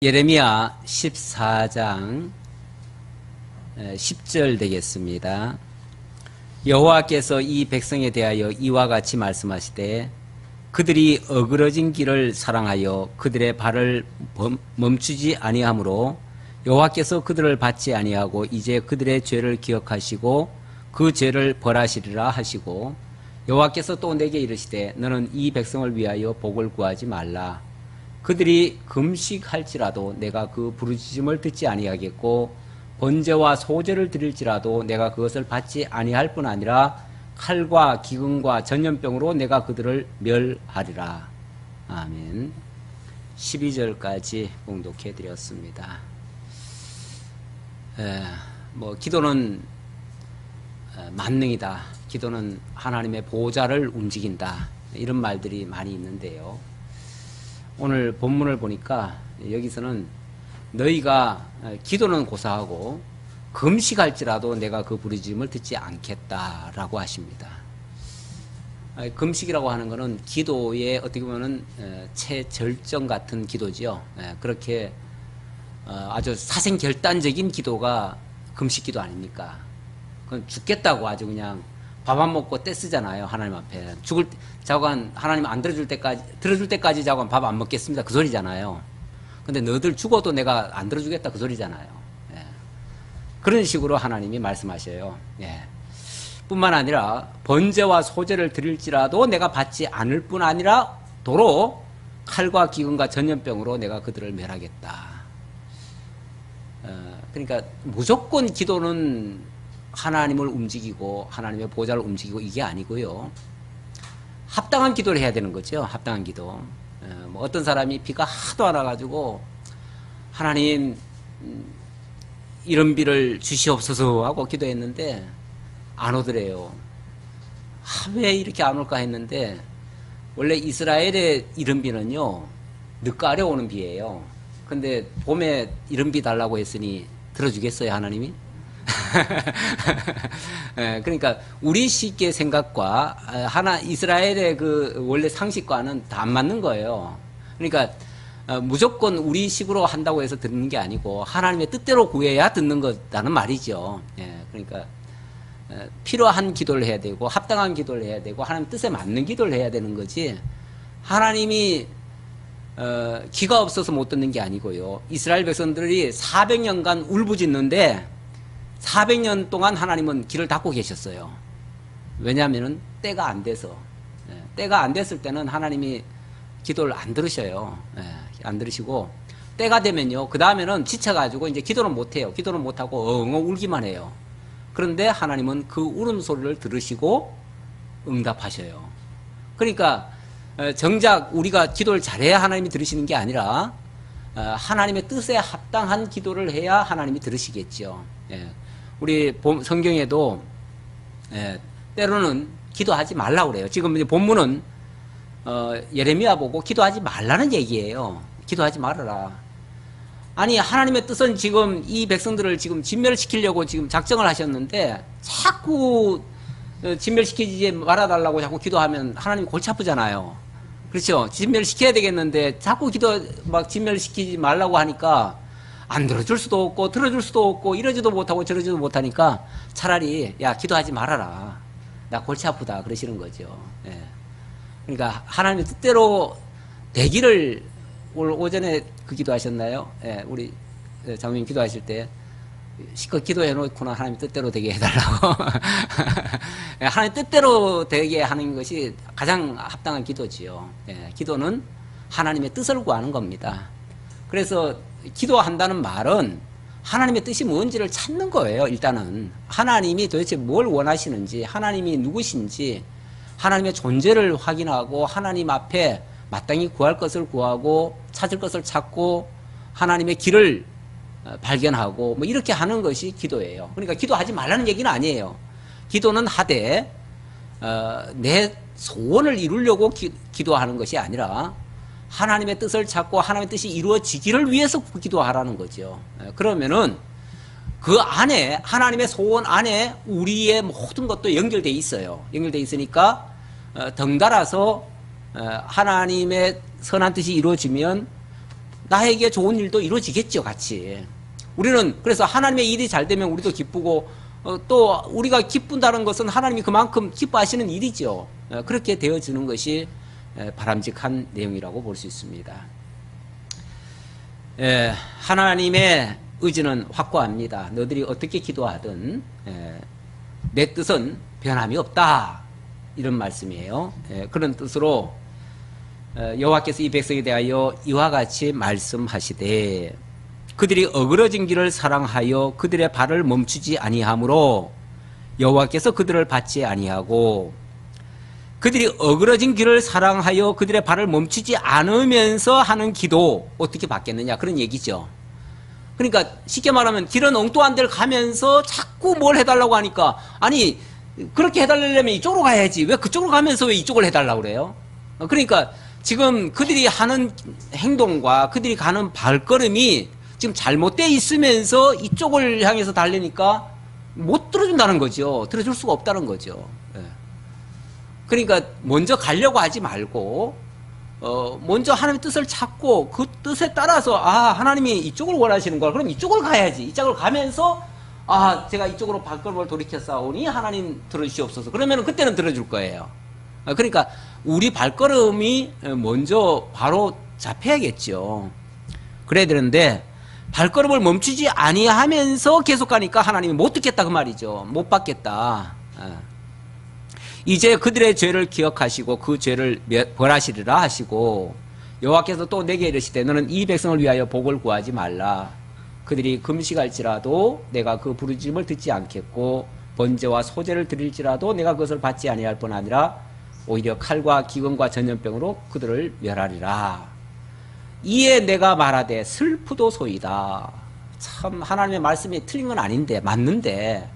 예레미야 14장 10절 되겠습니다. 여호와께서 이 백성에 대하여 이와 같이 말씀하시되 그들이 어그러진 길을 사랑하여 그들의 발을 멈추지 아니하므로 여호와께서 그들을 받지 아니하고 이제 그들의 죄를 기억하시고 그 죄를 벌하시리라 하시고 여호와께서 또 내게 이르시되 너는 이 백성을 위하여 복을 구하지 말라. 그들이 금식할지라도 내가 그 부르짖음을 듣지 아니하겠고 번제와 소제를 드릴지라도 내가 그것을 받지 아니할 뿐 아니라 칼과 기근과 전염병으로 내가 그들을 멸하리라. 아멘. 12절까지 봉독해 드렸습니다. 기도는 만능이다. 기도는 하나님의 보좌를 움직인다. 이런 말들이 많이 있는데요. 오늘 본문을 보니까 여기서는 너희가 기도는 고사하고 금식할지라도 내가 그 부르짖음을 듣지 않겠다라고 하십니다. 금식이라고 하는 것은 기도의 어떻게 보면은 최절정 같은 기도지요. 그렇게 아주 사생결단적인 기도가 금식기도 아닙니까? 그건 죽겠다고 아주 그냥 밥 안 먹고 떼쓰잖아요. 하나님 앞에. 자관 하나님 안 들어줄 때까지 자관 밥 안 먹겠습니다. 그 소리잖아요. 근데 너희들 죽어도 내가 안 들어주겠다. 그 소리잖아요. 예. 그런 식으로 하나님이 말씀하셔요. 예. 뿐만 아니라 번제와 소제를 드릴지라도 내가 받지 않을 뿐 아니라 도로 칼과 기근과 전염병으로 내가 그들을 멸하겠다. 그러니까 무조건 기도는 하나님을 움직이고 하나님의 보좌를 움직이고 이게 아니고요. 합당한 기도를 해야 되는 거죠. 합당한 기도. 어떤 사람이 비가 하도 안 와가지고 하나님 이런 비를 주시옵소서 하고 기도했는데 안 오더래요. 왜 이렇게 안 올까 했는데 원래 이스라엘의 이른 비는요 늦가을에 오는 비예요. 근데 봄에 이른 비 달라고 했으니 들어주겠어요 하나님이? 그러니까 우리식의 생각과 이스라엘의 그 원래 상식과는 다 안 맞는 거예요. 그러니까 무조건 우리식으로 한다고 해서 듣는 게 아니고 하나님의 뜻대로 구해야 듣는 거라는 말이죠. 그러니까 필요한 기도를 해야 되고 합당한 기도를 해야 되고 하나님 뜻에 맞는 기도를 해야 되는 거지. 하나님이 기가 없어서 못 듣는 게 아니고요. 이스라엘 백성들이 400년간 울부짖는데 400년 동안 하나님은 길을 닫고 계셨어요. 왜냐하면 때가 안 돼서. 때가 안 됐을 때는 하나님이 기도를 안 들으셔요. 안 들으시고 때가 되면요. 그 다음에는 지쳐가지고 이제 기도는 못해요. 기도는 못하고 엉엉 울기만 해요. 그런데 하나님은 그 울음소리를 들으시고 응답하셔요. 그러니까 정작 우리가 기도를 잘해야 하나님이 들으시는 게 아니라 하나님의 뜻에 합당한 기도를 해야 하나님이 들으시겠죠. 우리 성경에도 때로는 기도하지 말라고 그래요. 지금 이제 본문은 예레미야 보고 기도하지 말라는 얘기예요. 기도하지 말아라. 아니 하나님의 뜻은 지금 이 백성들을 지금 진멸시키려고 지금 작정을 하셨는데 자꾸 진멸시키지 말아달라고 자꾸 기도하면 하나님이 골치 아프잖아요. 그렇죠? 진멸시켜야 되겠는데 자꾸 진멸시키지 말라고 하니까 안 들어줄 수도 없고 들어줄 수도 없고 이러지도 못하고 저러지도 못하니까 차라리 야 기도하지 말아라. 나 골치 아프다 그러시는 거죠. 그러니까 하나님의 뜻대로 되기를 오늘 오전에 그 기도하셨나요? 우리 장로님 기도하실 때 실컷 기도해 놓고나 하나님 뜻대로 되게 해달라고. 하나님 뜻대로 되게 하는 것이 가장 합당한 기도지요. 기도는 하나님의 뜻을 구하는 겁니다. 그래서 기도한다는 말은 하나님의 뜻이 뭔지를 찾는 거예요. 일단은 하나님이 도대체 뭘 원하시는지, 하나님이 누구신지, 하나님의 존재를 확인하고 하나님 앞에 마땅히 구할 것을 구하고 찾을 것을 찾고 하나님의 길을 발견하고 뭐 이렇게 하는 것이 기도예요. 그러니까 기도하지 말라는 얘기는 아니에요. 기도는 하되 내 소원을 이루려고 기도하는 것이 아니라 하나님의 뜻을 찾고 하나님의 뜻이 이루어지기를 위해서 기도하라는 거죠. 그러면은 그 안에 하나님의 소원 안에 우리의 모든 것도 연결되어 있어요. 연결되어 있으니까 덩달아서 하나님의 선한 뜻이 이루어지면 나에게 좋은 일도 이루어지겠죠, 같이. 우리는 그래서 하나님의 일이 잘 되면 우리도 기쁘고 또 우리가 기쁜다는 것은 하나님이 그만큼 기뻐하시는 일이죠. 그렇게 되어지는 것이 바람직한 내용이라고 볼 수 있습니다. 하나님의 의지는 확고합니다. 너희들이 어떻게 기도하든 내 뜻은 변함이 없다, 이런 말씀이에요. 그런 뜻으로 여호와께서 이 백성에 대하여 이와 같이 말씀하시되 그들이 어그러진 길을 사랑하여 그들의 발을 멈추지 아니하므로 여호와께서 그들을 받지 아니하고, 그들이 어그러진 길을 사랑하여 그들의 발을 멈추지 않으면서 하는 기도 어떻게 받겠느냐, 그런 얘기죠. 그러니까 쉽게 말하면 길은 엉뚱한 데를 가면서 자꾸 뭘 해달라고 하니까, 아니 그렇게 해달라면 이쪽으로 가야지 왜 그쪽으로 가면서 왜 이쪽을 해달라고 그래요? 그러니까 지금 그들이 하는 행동과 그들이 가는 발걸음이 지금 잘못되어 있으면서 이쪽을 향해서 달리니까 못 들어준다는 거죠. 들어줄 수가 없다는 거죠. 그러니까 먼저 가려고 하지 말고 먼저 하나님의 뜻을 찾고 그 뜻에 따라서 하나님이 이쪽을 원하시는 걸, 그럼 이쪽을 가야지. 이쪽을 가면서 제가 이쪽으로 발걸음을 돌이켰사오니 하나님 들어주시옵소서. 그러면 그때는 들어줄 거예요. 그러니까 우리 발걸음이 먼저 바로 잡혀야겠죠. 그래야 되는데 발걸음을 멈추지 아니하면서 계속 가니까 하나님이 못 듣겠다, 그 말이죠. 못 받겠다. 이제 그들의 죄를 기억하시고 그 죄를 벌하시리라 하시고, 여호와께서 또 내게 이르시되 너는 이 백성을 위하여 복을 구하지 말라. 그들이 금식할지라도 내가 그 부르짖음을 듣지 않겠고 번제와 소제를 드릴지라도 내가 그것을 받지 아니할 뿐 아니라 오히려 칼과 기근과 전염병으로 그들을 멸하리라. 이에 내가 말하되 슬프도소이다. 참 하나님의 말씀이 틀린 건 아닌데, 맞는데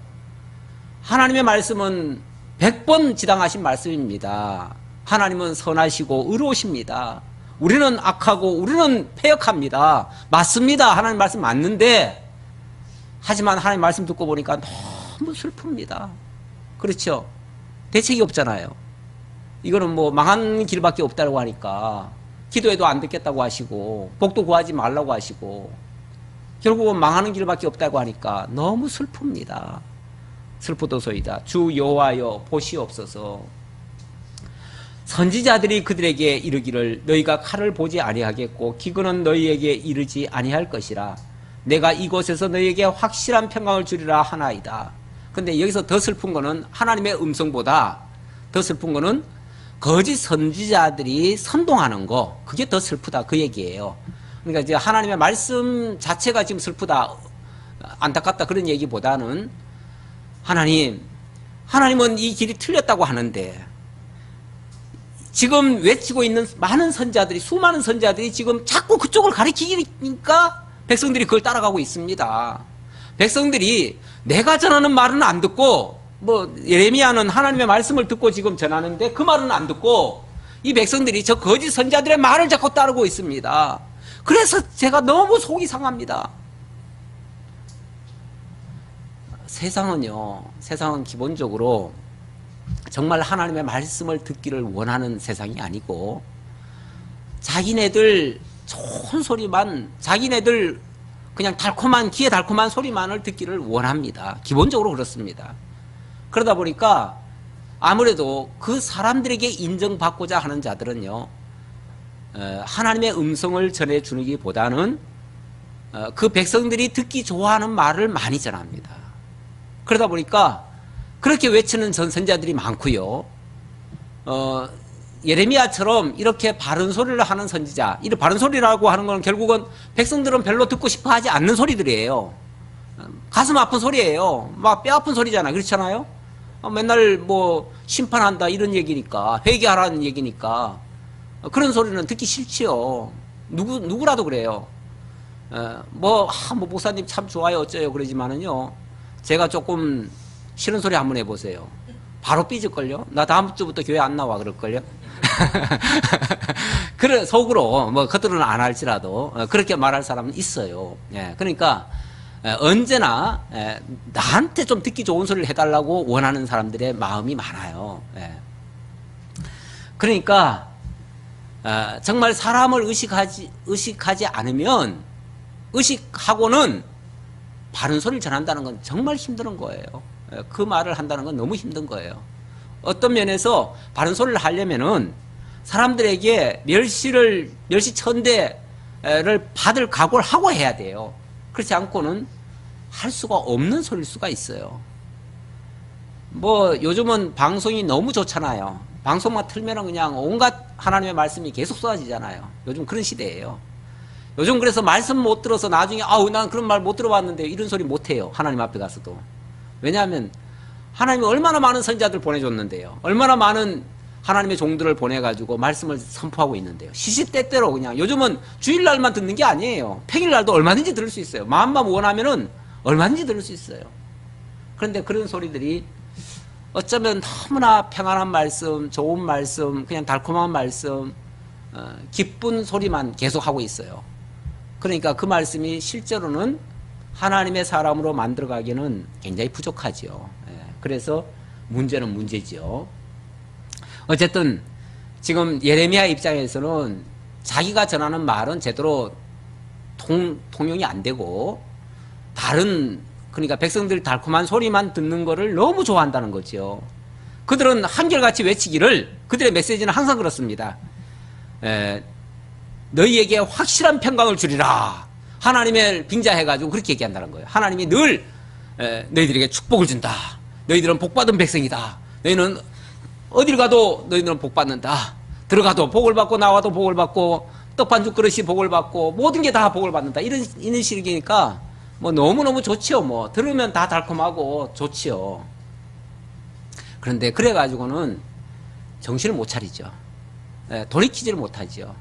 하나님의 말씀은 100번 지당하신 말씀입니다. 하나님은 선하시고 의로우십니다. 우리는 악하고 우리는 패역합니다. 맞습니다. 하나님 말씀 맞는데, 하지만 하나님 말씀 듣고 보니까 너무 슬픕니다. 그렇죠? 대책이 없잖아요. 이거는 뭐 망한 길밖에 없다고 하니까 기도해도 안 듣겠다고 하시고 복도 구하지 말라고 하시고 결국은 망하는 길밖에 없다고 하니까 너무 슬픕니다. 슬프도소이다. 주 여호와여 보시옵소서. 선지자들이 그들에게 이르기를 너희가 칼을 보지 아니하겠고 기근은 너희에게 이르지 아니할 것이라. 내가 이곳에서 너희에게 확실한 평강을 주리라 하나이다. 근데 여기서 더 슬픈 거는 하나님의 음성보다 더 슬픈 거는 거짓 선지자들이 선동하는 거, 그게 더 슬프다, 그 얘기예요. 그러니까 이제 하나님의 말씀 자체가 지금 슬프다, 안타깝다, 그런 얘기보다는 하나님은 이 길이 틀렸다고 하는데 지금 외치고 있는 많은 선지자들이, 수많은 선지자들이 지금 자꾸 그쪽을 가리키니까 백성들이 그걸 따라가고 있습니다. 백성들이 내가 전하는 말은 안 듣고, 예레미야는 하나님의 말씀을 듣고 지금 전하는데 그 말은 안 듣고 이 백성들이 저 거짓 선지자들의 말을 자꾸 따르고 있습니다. 그래서 제가 너무 속이 상합니다. 세상은 기본적으로 정말 하나님의 말씀을 듣기를 원하는 세상이 아니고 자기네들 좋은 소리만, 자기네들 그냥 귀에 달콤한 소리만을 듣기를 원합니다. 기본적으로 그렇습니다. 그러다 보니까 아무래도 그 사람들에게 인정받고자 하는 자들은요, 하나님의 음성을 전해주기보다는 그 백성들이 듣기 좋아하는 말을 많이 전합니다. 그러다 보니까 그렇게 외치는 선지자들이 많고요. 예레미야처럼 이렇게 바른 소리를 하는 선지자, 이 바른 소리라고 하는 건 결국은 백성들은 별로 듣고 싶어 하지 않는 소리들이에요. 가슴 아픈 소리예요. 막 뼈 아픈 소리잖아요. 그렇잖아요? 맨날 심판한다 이런 얘기니까, 회개하라는 얘기니까 그런 소리는 듣기 싫지요. 누구라도 그래요. 목사님 참 좋아요 어쩌요 그러지만은요, 제가 조금 싫은 소리 한번 해보세요. 바로 삐질걸요? 나 다음 주부터 교회 안 나와 그럴걸요? 그래, 속으로, 겉으로는 안 할지라도, 그렇게 말할 사람은 있어요. 그러니까, 언제나, 나한테 좀 듣기 좋은 소리를 해달라고 원하는 사람들의 마음이 많아요. 그러니까, 정말 사람을 의식하지 않으면 의식하고는 바른 소리를 전한다는 건 정말 힘든 거예요. 그 말을 한다는 건 너무 힘든 거예요. 어떤 면에서 바른 소리를 하려면은 사람들에게 멸시천대를 받을 각오를 하고 해야 돼요. 그렇지 않고는 할 수가 없는 소리일 수가 있어요. 뭐 요즘은 방송이 너무 좋잖아요. 방송만 틀면은 그냥 온갖 하나님의 말씀이 계속 쏟아지잖아요. 요즘 그런 시대예요. 요즘 그래서 말씀 못 들어서 나중에 난 그런 말 못 들어봤는데 이런 소리 못 해요. 하나님 앞에 가서도. 왜냐하면 하나님이 얼마나 많은 선지자들 보내줬는데요. 얼마나 많은 하나님의 종들을 보내가지고 말씀을 선포하고 있는데요. 시시때때로 그냥 요즘은 주일날만 듣는 게 아니에요. 평일날도 얼마든지 들을 수 있어요. 마음만 원하면은 얼마든지 들을 수 있어요. 그런데 그런 소리들이 어쩌면 너무나 평안한 말씀, 좋은 말씀, 그냥 달콤한 말씀, 기쁜 소리만 계속하고 있어요. 그러니까 그 말씀이 실제로는 하나님의 사람으로 만들어가기는 굉장히 부족하지요. 그래서 문제는 문제지요. 어쨌든 지금 예레미야 입장에서는 자기가 전하는 말은 제대로 통용이 안 되고 다른 그러니까 백성들 달콤한 소리만 듣는 거를 너무 좋아한다는 거죠. 그들은 한결같이 외치기를 그들의 메시지는 항상 그렇습니다. 너희에게 확실한 평강을 주리라. 하나님을 빙자해가지고 그렇게 얘기한다는 거예요. 하나님이 늘 너희들에게 축복을 준다. 너희들은 복받은 백성이다. 너희는 어딜 가도 너희들은 복받는다. 들어가도 복을 받고 나와도 복을 받고 떡반죽 그릇이 복을 받고 모든 게 다 복을 받는다. 이런 식이니까 뭐 너무너무 좋지요. 뭐 들으면 다 달콤하고 좋지요. 그런데 그래가지고는 정신을 못 차리죠. 돌이키지를 못하죠.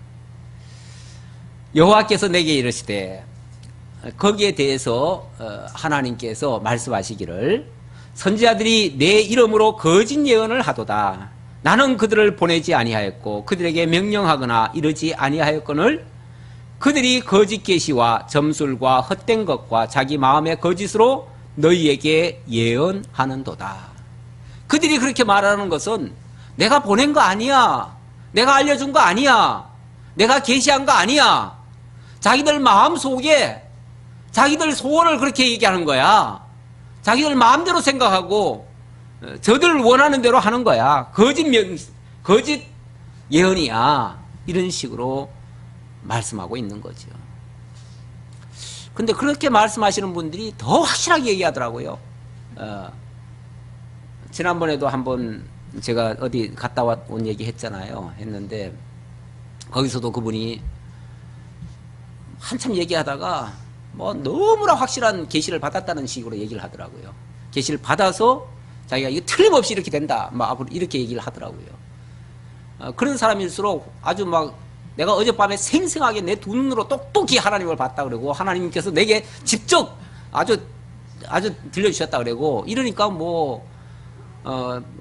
여호와께서 내게 이르시되 거기에 대해서 하나님께서 말씀하시기를 선지자들이 내 이름으로 거짓 예언을 하도다. 나는 그들을 보내지 아니하였고 그들에게 명령하거나 이르지 아니하였거늘 그들이 거짓 계시와 점술과 헛된 것과 자기 마음의 거짓으로 너희에게 예언하는도다. 그들이 그렇게 말하는 것은 내가 보낸 거 아니야. 내가 알려준 거 아니야. 내가 계시한 거 아니야. 자기들 마음속에 자기들 소원을 그렇게 얘기하는 거야. 자기들 마음대로 생각하고 저들 원하는 대로 하는 거야. 거짓 예언이야. 이런 식으로 말씀하고 있는 거죠. 근데 그렇게 말씀하시는 분들이 더 확실하게 얘기하더라고요. 지난번에도 한번 제가 어디 갔다 온 얘기 했잖아요. 했는데 거기서도 그분이 한참 얘기하다가 뭐 너무나 확실한 계시를 받았다는 식으로 얘기를 하더라고요. 계시를 받아서 자기가 이거 틀림없이 이렇게 된다. 막 앞으로 이렇게 얘기를 하더라고요. 그런 사람일수록 아주 막 내가 어젯밤에 생생하게 내 두 눈으로 똑똑히 하나님을 봤다 그러고 하나님께서 내게 직접 아주 들려주셨다 그러고 이러니까 뭐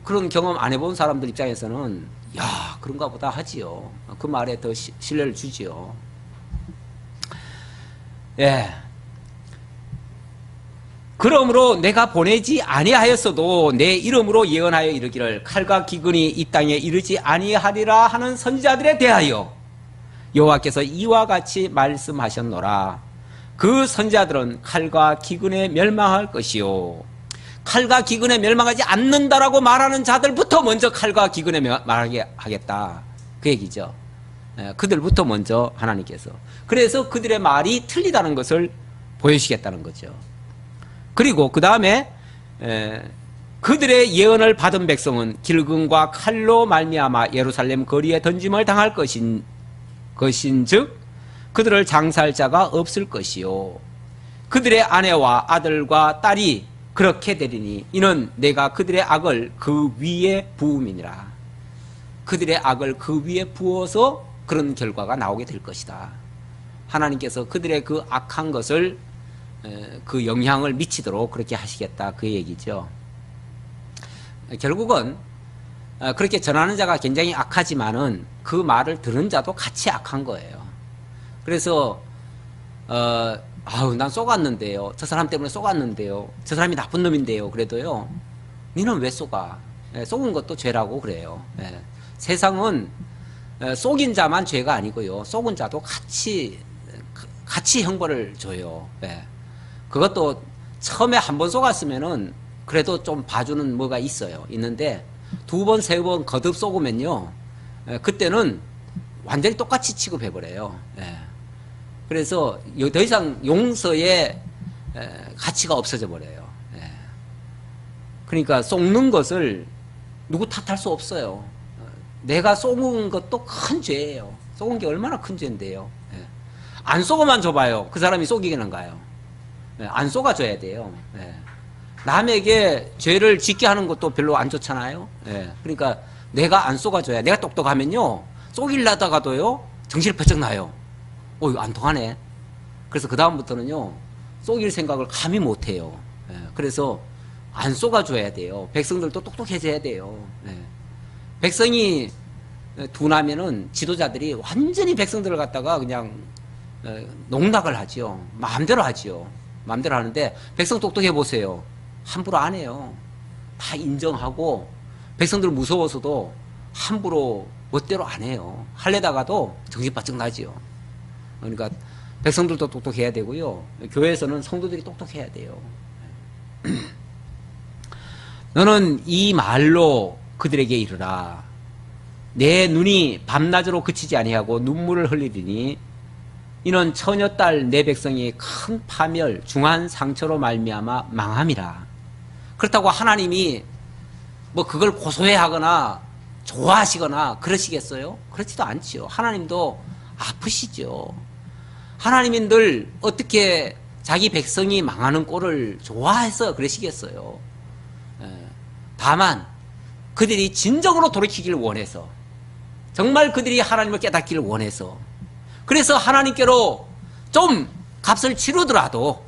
그런 경험 안 해본 사람들 입장에서는 야 그런가 보다 하지요. 그 말에 더 신뢰를 주지요. 예. 그러므로 내가 보내지 아니하였어도 내 이름으로 예언하여 이르기를 칼과 기근이 이 땅에 이르지 아니하리라 하는 선지자들에 대하여 여호와께서 이와 같이 말씀하셨노라. 그 선지자들은 칼과 기근에 멸망할 것이요. 칼과 기근에 멸망하지 않는다라고 말하는 자들부터 먼저 칼과 기근에 멸망하게 하겠다. 그 얘기죠. 그들부터 먼저 하나님께서. 그래서 그들의 말이 틀리다는 것을 보여주시겠다는 거죠. 그리고 그 다음에 그들의 예언을 받은 백성은 길금과 칼로 말미암아 예루살렘 거리에 던짐을 당할 것인즉 그들을 장사할 자가 없을 것이요. 그들의 아내와 아들과 딸이 그렇게 되리니 이는 내가 그들의 악을 그 위에 부음이니라. 그들의 악을 그 위에 부어서 그런 결과가 나오게 될 것이다. 하나님께서 그들의 그 악한 것을 그 영향을 미치도록 그렇게 하시겠다. 그 얘기죠. 결국은 그렇게 전하는 자가 굉장히 악하지만은 그 말을 들은 자도 같이 악한 거예요. 그래서 난 속았는데요. 저 사람 때문에 속았는데요. 저 사람이 나쁜 놈인데요. 그래도요. 니는 왜 속아? 속은 것도 죄라고 그래요. 세상은 속인 자만 죄가 아니고요. 속은 자도 같이 형벌을 줘요. 예. 그것도 처음에 한 번 속았으면은 그래도 좀 봐주는 뭐가 있는데 두 번, 세 번 거듭 속으면요. 그때는 완전히 똑같이 취급해버려요. 예. 그래서 더 이상 용서의 가치가 없어져 버려요. 예. 그러니까 속는 것을 누구 탓할 수 없어요. 내가 속은 것도 큰 죄예요. 속은 게 얼마나 큰 죄인데요. 예. 안 속어만 줘봐요. 그 사람이 속이겠는가요? 예. 안 속아줘야 돼요. 예. 남에게 죄를 짓게 하는 것도 별로 안 좋잖아요. 예. 그러니까 내가 안 속아줘야. 내가 똑똑하면요, 속이려다가도요 정신이 번쩍 나요. 이거 안 통하네. 그래서 그 다음부터는요 속일 생각을 감히 못해요. 예. 그래서 안 속아줘야 돼요. 백성들도 똑똑해져야 돼요. 예. 백성이 둔하면은 지도자들이 완전히 백성들을 갖다가 그냥 농락을 하죠. 마음대로 하죠. 마음대로 하는데 백성 똑똑해 보세요. 함부로 안 해요. 다 인정하고 백성들 무서워서도 함부로 멋대로 안 해요. 할래다가도 정신 바짝 나지요. 그러니까 백성들도 똑똑해야 되고요. 교회에서는 성도들이 똑똑해야 돼요. 너는 이 말로 그들에게 이르라. 내 눈이 밤낮으로 그치지 아니하고 눈물을 흘리리니 이는 처녀딸 내 백성이 큰 파멸 중한 상처로 말미암아 망함이라. 그렇다고 하나님이 뭐 그걸 고소해하거나 좋아하시거나 그러시겠어요? 그렇지도 않지요. 하나님도 아프시죠. 하나님이 늘 어떻게 자기 백성이 망하는 꼴을 좋아해서 그러시겠어요. 다만 그들이 진정으로 돌이키기를 원해서, 정말 그들이 하나님을 깨닫기를 원해서, 그래서 하나님께로 좀 값을 치르더라도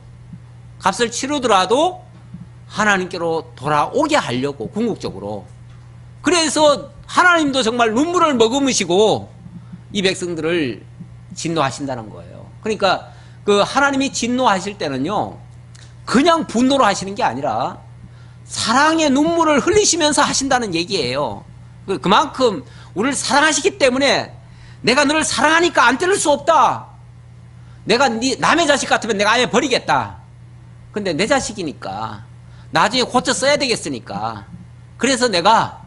하나님께로 돌아오게 하려고, 궁극적으로. 그래서 하나님도 정말 눈물을 머금으시고 이 백성들을 진노하신다는 거예요. 그러니까 그 하나님이 진노하실 때는요 그냥 분노로 하시는 게 아니라 사랑의 눈물을 흘리시면서 하신다는 얘기예요. 그만큼 우리를 사랑하시기 때문에 내가 너를 사랑하니까 안 때릴 수 없다. 내가 남의 자식 같으면 내가 아예 버리겠다. 근데 내 자식이니까 나중에 고쳐 써야 되겠으니까, 그래서 내가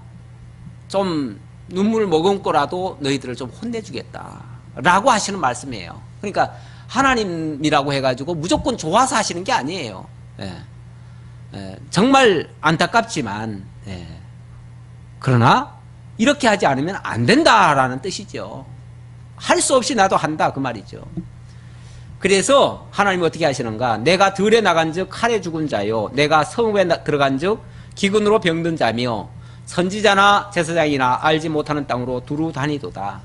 좀 눈물 머금고라도 너희들을 좀 혼내주겠다 라고 하시는 말씀이에요. 그러니까 하나님이라고 해가지고 무조건 좋아서 하시는 게 아니에요. 정말 안타깝지만, 그러나 이렇게 하지 않으면 안 된다라는 뜻이죠. 할 수 없이 나도 한다 그 말이죠. 그래서 하나님이 어떻게 하시는가? 내가 들에 나간 즉 칼에 죽은 자요, 내가 성읍에 들어간 즉 기근으로 병든 자며 선지자나 제사장이나 알지 못하는 땅으로 두루 다니도다.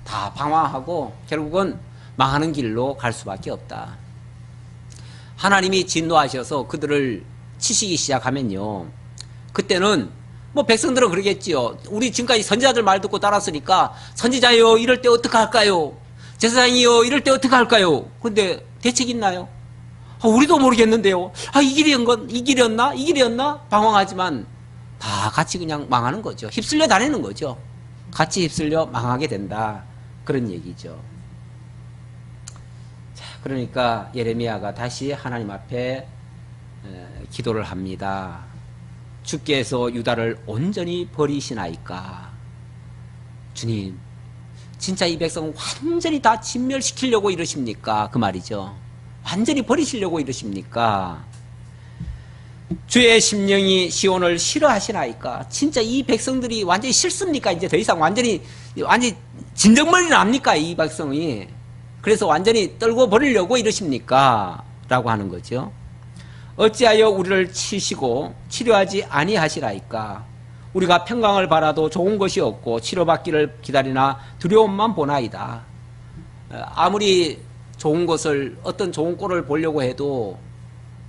다 방황하고 결국은 망하는 길로 갈 수밖에 없다. 하나님이 진노하셔서 그들을 치시기 시작하면요, 그때는 뭐 백성들은 그러겠지요. 우리 지금까지 선지자들 말 듣고 따랐으니까 선지자요 이럴 때 어떻게 할까요? 제사장이요 이럴 때 어떻게 할까요? 근데 대책 있나요? 우리도 모르겠는데요. 이 길이었나? 이 길이었나? 방황하지만 다 같이 그냥 망하는 거죠. 휩쓸려 다니는 거죠. 같이 휩쓸려 망하게 된다. 그런 얘기죠. 자, 그러니까 예레미야가 다시 하나님 앞에 기도를 합니다. 주께서 유다를 온전히 버리시나이까? 주님, 진짜 이 백성 완전히 다 진멸시키려고 이러십니까? 그 말이죠. 완전히 버리시려고 이러십니까? 주의 심령이 시온을 싫어하시나이까? 진짜 이 백성들이 완전히 싫습니까? 이제 더 이상 완전히 진정머리는 압니까? 이 백성이. 그래서 완전히 떨고 버리려고 이러십니까? 라고 하는 거죠. 어찌하여 우리를 치시고 치료하지 아니하시나이까? 우리가 평강을 바라도 좋은 것이 없고 치료받기를 기다리나 두려움만 보나이다. 아무리 좋은 것을, 어떤 좋은 꼴을 보려고 해도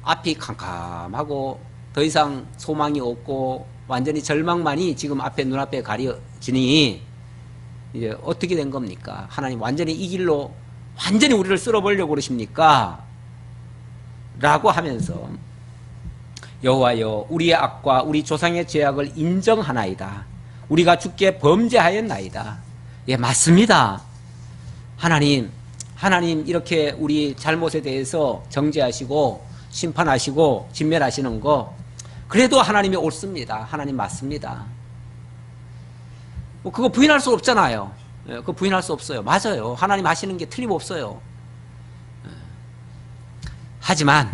앞이 캄캄하고 더 이상 소망이 없고 완전히 절망만이 지금 앞에 눈앞에 가려지니 이제 어떻게 된 겁니까? 하나님 완전히 이 길로 완전히 우리를 쓸어버리려고 그러십니까? 라고 하면서 여호와여, 우리의 악과 우리 조상의 죄악을 인정하나이다. 우리가 주께 범죄하였나이다. 예, 맞습니다. 하나님 이렇게 우리 잘못에 대해서 정죄하시고 심판하시고 진멸하시는 거 그래도 하나님이 옳습니다. 하나님 맞습니다. 뭐 그거 부인할 수 없잖아요. 예, 그거 부인할 수 없어요. 맞아요. 하나님 하시는 게 틀림없어요. 하지만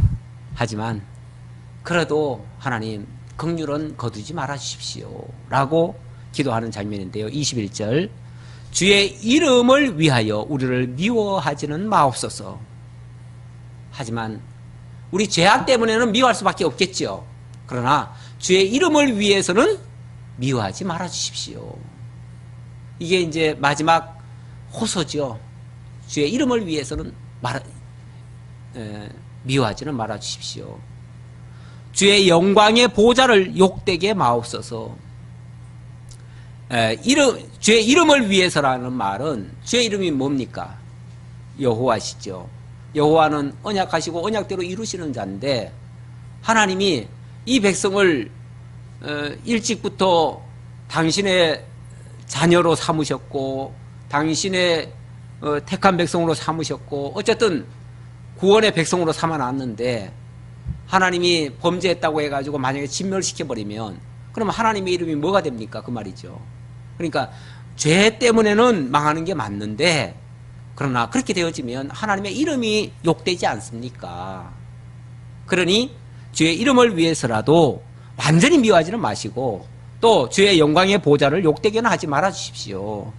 그래도 하나님 긍휼은 거두지 말아 주십시오 라고 기도하는 장면인데요. 21절 주의 이름을 위하여 우리를 미워하지는 마옵소서. 하지만 우리 죄악 때문에는 미워할 수밖에 없겠죠. 그러나 주의 이름을 위해서는 미워하지 말아 주십시오. 이게 이제 마지막 호소죠. 주의 이름을 위해서는 미워하지는 말아 주십시오. 주의 영광의 보좌를 욕되게 마옵소서. 주의 이름을 위해서라는 말은 주의 이름이 뭡니까? 여호와시죠. 여호와는 언약하시고 언약대로 이루시는 자인데 하나님이 이 백성을 일찍부터 당신의 자녀로 삼으셨고 당신의 택한 백성으로 삼으셨고 어쨌든 구원의 백성으로 삼아놨는데 하나님이 범죄했다고 해가지고 만약에 진멸시켜버리면 그러면 하나님의 이름이 뭐가 됩니까? 그 말이죠. 그러니까 죄 때문에는 망하는 게 맞는데 그러나 그렇게 되어지면 하나님의 이름이 욕되지 않습니까? 그러니 주의 이름을 위해서라도 완전히 미워하지는 마시고 또 주의 영광의 보좌를 욕되게는 하지 말아 주십시오.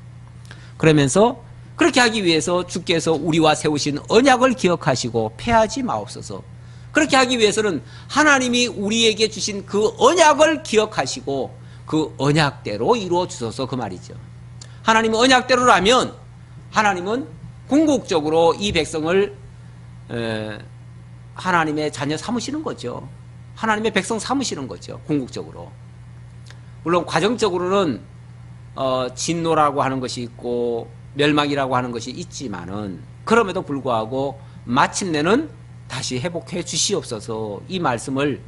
그러면서 그렇게 하기 위해서 주께서 우리와 세우신 언약을 기억하시고 패하지 마옵소서. 그렇게 하기 위해서는 하나님이 우리에게 주신 그 언약을 기억하시고 그 언약대로 이루어 주소서 그 말이죠. 하나님의 언약대로라면 하나님은 궁극적으로 이 백성을 하나님의 자녀 삼으시는 거죠. 하나님의 백성 삼으시는 거죠. 궁극적으로. 물론 과정적으로는 진노라고 하는 것이 있고 멸망이라고 하는 것이 있지만은 그럼에도 불구하고 마침내는 다시 회복해 주시옵소서 이 말씀을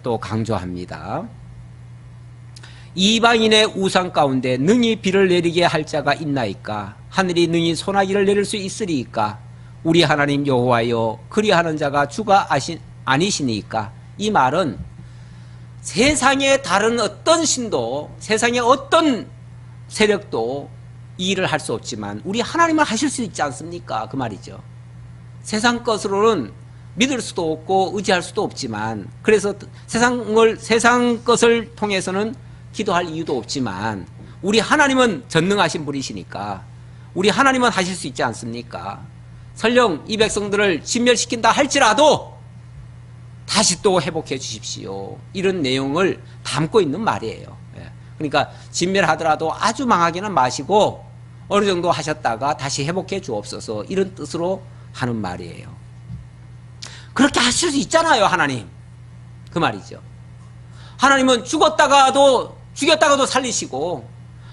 또 강조합니다. 이방인의 우상 가운데 능히 비를 내리게 할 자가 있나이까? 하늘이 능히 소나기를 내릴 수 있으리이까? 우리 하나님 여호와여 그리하는 자가 주가 아니시니까? 이 말은 세상의 다른 어떤 신도 세상의 어떤 세력도 이 일을 할 수 없지만 우리 하나님은 하실 수 있지 않습니까? 그 말이죠. 세상 것으로는 믿을 수도 없고 의지할 수도 없지만 그래서 세상 것을 통해서는 기도할 이유도 없지만 우리 하나님은 전능하신 분이시니까 우리 하나님은 하실 수 있지 않습니까? 설령 이 백성들을 진멸시킨다 할지라도 다시 또 회복해 주십시오. 이런 내용을 담고 있는 말이에요. 그러니까 진멸하더라도 아주 망하게는 마시고 어느 정도 하셨다가 다시 회복해 주옵소서 이런 뜻으로 하는 말이에요. 그렇게 하실 수 있잖아요, 하나님. 그 말이죠. 하나님은 죽였다가도 살리시고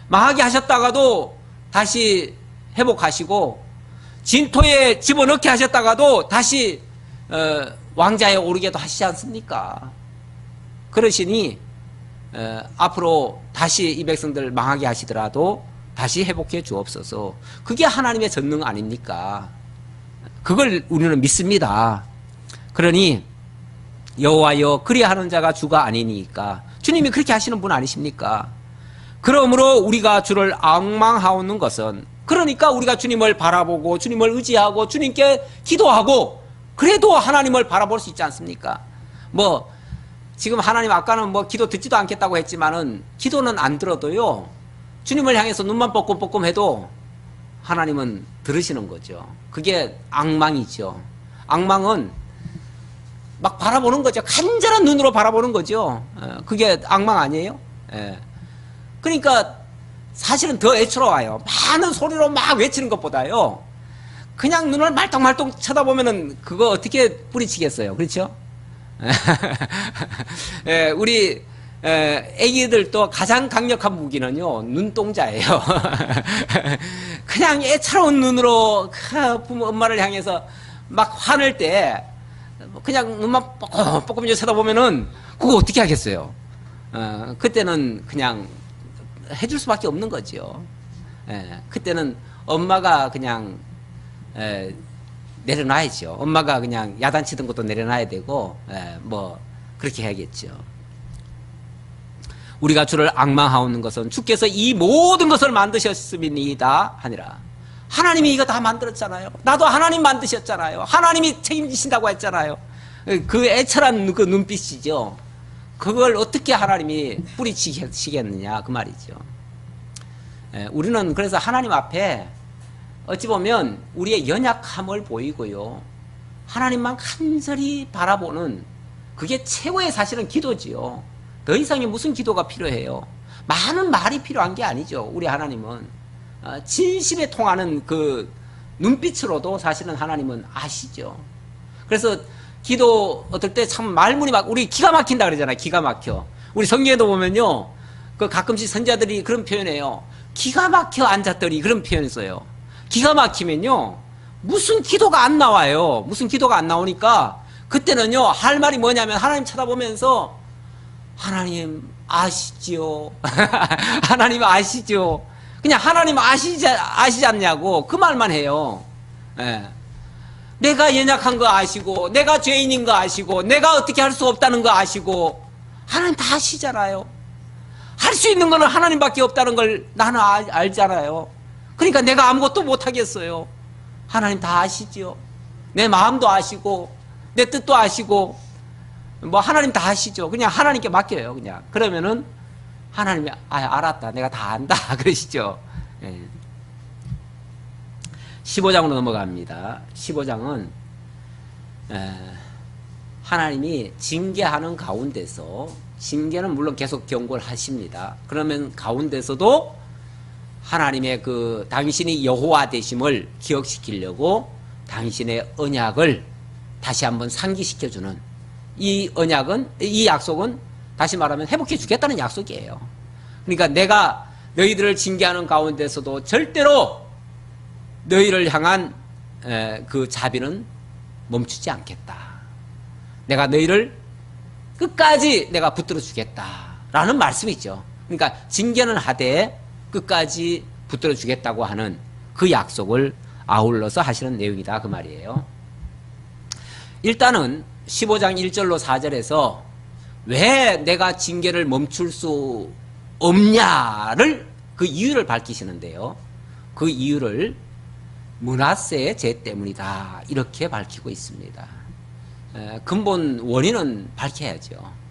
망하게 하셨다가도 다시 회복하시고 진토에 집어넣게 하셨다가도 다시 왕자에 오르게도 하시지 않습니까? 그러시니 앞으로 다시 이 백성들 망하게 하시더라도 다시 회복해 주옵소서. 그게 하나님의 전능 아닙니까? 그걸 우리는 믿습니다. 그러니 여호와여 그리하는 자가 주가 아니니까 주님이 그렇게 하시는 분 아니십니까? 그러므로 우리가 주를 앙망하오는 것은 그러니까 우리가 주님을 바라보고 주님을 의지하고 주님께 기도하고 그래도 하나님을 바라볼 수 있지 않습니까? 뭐 지금 하나님 아까는 뭐 기도 듣지도 않겠다고 했지만은 기도는 안 들어도요 주님을 향해서 눈만 뻐끔뻐끔 해도 하나님은 들으시는 거죠. 그게 앙망이죠. 앙망은 막 바라보는 거죠. 간절한 눈으로 바라보는 거죠. 그게 앙망 아니에요? 그러니까 사실은 더 애처로워요. 많은 소리로 막 외치는 것보다요. 그냥 눈을 말똥말똥 쳐다보면은 그거 어떻게 뿌리치겠어요. 그렇죠? 우리 애기들도 가장 강력한 무기는요 눈동자예요. 그냥 애처로운 눈으로 부모 엄마를 향해서 막 화낼 때 그냥 눈만 뻐끔뻐끔 쳐다보면은 그거 어떻게 하겠어요. 그때는 그냥 해줄 수밖에 없는 거죠. 그때는 엄마가 그냥 내려놔야죠. 엄마가 그냥 야단치던 것도 내려놔야 되고 뭐 그렇게 해야겠죠. 우리가 주를 앙망하오는 것은 주께서 이 모든 것을 만드셨음이니이다 하니라. 하나님이 이거 다 만들었잖아요. 나도 하나님 만드셨잖아요. 하나님이 책임지신다고 했잖아요. 그 애처한 그 눈빛이죠. 그걸 어떻게 하나님이 뿌리치시겠느냐 그 말이죠. 우리는 그래서 하나님 앞에 어찌 보면 우리의 연약함을 보이고요, 하나님만 간절히 바라보는 그게 최고의 사실은 기도지요. 더 이상의 무슨 기도가 필요해요? 많은 말이 필요한 게 아니죠. 우리 하나님은 진실에 통하는 그 눈빛으로도 사실은 하나님은 아시죠. 그래서 기도 어떨 때 참 말문이 막 우리 기가 막힌다 그러잖아요. 기가 막혀. 우리 성경에도 보면요, 그 가끔씩 선자들이 그런 표현해요. 기가 막혀 앉았더니 그런 표현을 써요. 기가 막히면요 무슨 기도가 안 나와요. 무슨 기도가 안 나오니까 그때는요 할 말이 뭐냐면 하나님 쳐다보면서 하나님 아시죠? 하나님 아시죠? 그냥 하나님 아시지 않냐고 그 말만 해요. 내가 연약한 거 아시고, 내가 죄인인 거 아시고, 내가 어떻게 할 수 없다는 거 아시고, 하나님 다 아시잖아요. 할 수 있는 거는 하나님밖에 없다는 걸 나는 알잖아요. 그러니까 내가 아무것도 못하겠어요. 하나님 다 아시죠. 내 마음도 아시고 내 뜻도 아시고 뭐 하나님 다 아시죠. 그냥 하나님께 맡겨요. 그냥 그러면은 하나님이 알았다, 내가 다 안다 그러시죠. 15장으로 넘어갑니다. 15장은 하나님이 징계하는 가운데서, 징계는 물론 계속 경고를 하십니다. 그러면 가운데서도 하나님의 그 당신이 여호와 되심을 기억시키려고 당신의 언약을 다시 한번 상기시켜주는 이 언약은, 이 약속은 다시 말하면 회복해 주겠다는 약속이에요. 그러니까 내가 너희들을 징계하는 가운데서도 절대로 너희를 향한 그 자비는 멈추지 않겠다. 내가 너희를 끝까지 내가 붙들어 주겠다라는 말씀이죠. 그러니까 징계는 하되 끝까지 붙들어 주겠다고 하는 그 약속을 아울러서 하시는 내용이다 그 말이에요. 일단은 15장 1절로 4절에서 왜 내가 징계를 멈출 수 없냐를 그 이유를 밝히시는데요. 그 이유를 므낫세의 죄 때문이다 이렇게 밝히고 있습니다. 근본 원인은 밝혀야죠.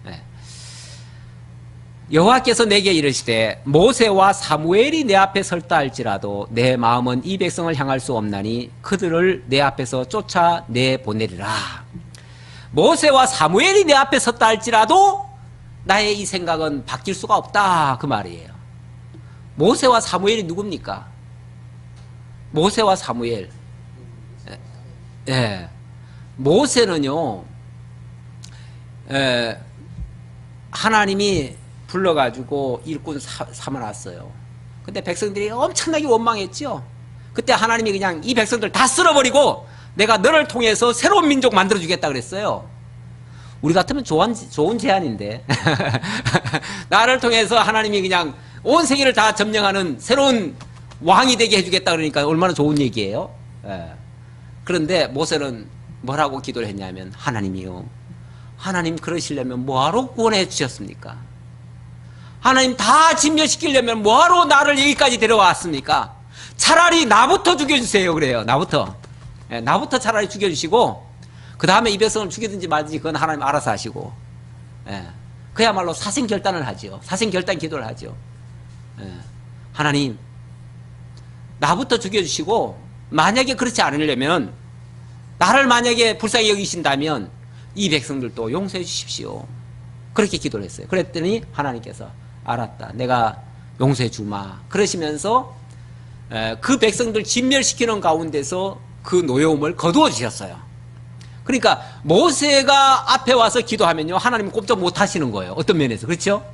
여호와께서 내게 이르시되 모세와 사무엘이 내 앞에 설다 할지라도 내 마음은 이 백성을 향할 수 없나니 그들을 내 앞에서 쫓아내보내리라. 모세와 사무엘이 내 앞에 섰다 할지라도 나의 이 생각은 바뀔 수가 없다 그 말이에요. 모세와 사무엘이 누굽니까? 모세와 사무엘. 모세는요 하나님이 불러가지고 일꾼 삼아놨어요. 근데 백성들이 엄청나게 원망했죠. 그때 하나님이 그냥 이 백성들 다 쓸어버리고 내가 너를 통해서 새로운 민족 만들어주겠다 그랬어요. 우리 같으면 좋은 제안인데 나를 통해서 하나님이 그냥 온 세계를 다 점령하는 새로운 왕이 되게 해주겠다 그러니까 얼마나 좋은 얘기예요. 그런데 모세는 뭐라고 기도를 했냐면, 하나님이요, 하나님 그러시려면 뭐하러 구원해 주셨습니까? 하나님 다 진멸시키려면 뭐하러 나를 여기까지 데려왔습니까? 차라리 나부터 죽여주세요 그래요. 나부터 차라리 죽여주시고 그 다음에 이 백성을 죽이든지 말든지 그건 하나님 알아서 하시고, 그야말로 사생결단을 하죠. 사생결단 기도를 하죠. 하나님 나부터 죽여주시고, 만약에 그렇지 않으려면, 나를 만약에 불쌍히 여기신다면 이 백성들도 용서해 주십시오. 그렇게 기도를 했어요. 그랬더니 하나님께서 알았다, 내가 용서해 주마 그러시면서 그 백성들 진멸시키는 가운데서 그 노여움을 거두어 주셨어요. 그러니까 모세가 앞에 와서 기도하면요 하나님은 꼼짝 못 하시는 거예요. 어떤 면에서. 그렇죠?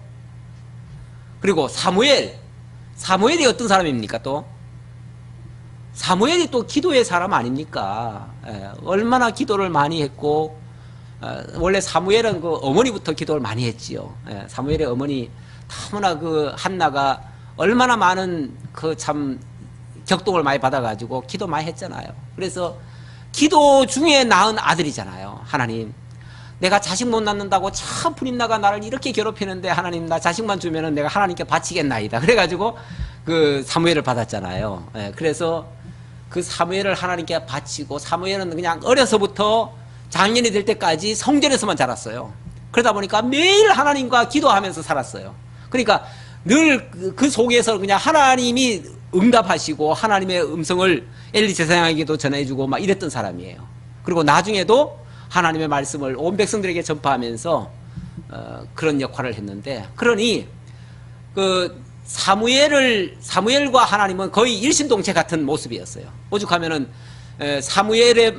그리고 사무엘이 어떤 사람입니까? 또 사무엘이 또 기도의 사람 아닙니까? 얼마나 기도를 많이 했고, 원래 사무엘은 그 어머니부터 기도를 많이 했지요. 사무엘의 어머니 너무나 그 한나가 얼마나 많은 그 참 격동을 많이 받아가지고 기도 많이 했잖아요. 그래서 기도 중에 낳은 아들이잖아요. 하나님, 내가 자식 못 낳는다고 참 불임나가 나를 이렇게 괴롭히는데 하나님 나 자식만 주면은 내가 하나님께 바치겠나이다. 그래가지고 그 사무엘을 받았잖아요. 예, 그래서 그 사무엘을 하나님께 바치고 사무엘은 그냥 어려서부터 장년이 될 때까지 성전에서만 자랐어요. 그러다 보니까 매일 하나님과 기도하면서 살았어요. 그러니까 늘 그 속에서 그냥 하나님이 응답하시고 하나님의 음성을 엘리 제사장에게도 전해주고 막 이랬던 사람이에요. 그리고 나중에도 하나님의 말씀을 온 백성들에게 전파하면서 그런 역할을 했는데, 그러니 그 사무엘과 하나님은 거의 일심동체 같은 모습이었어요. 오죽하면은 사무엘의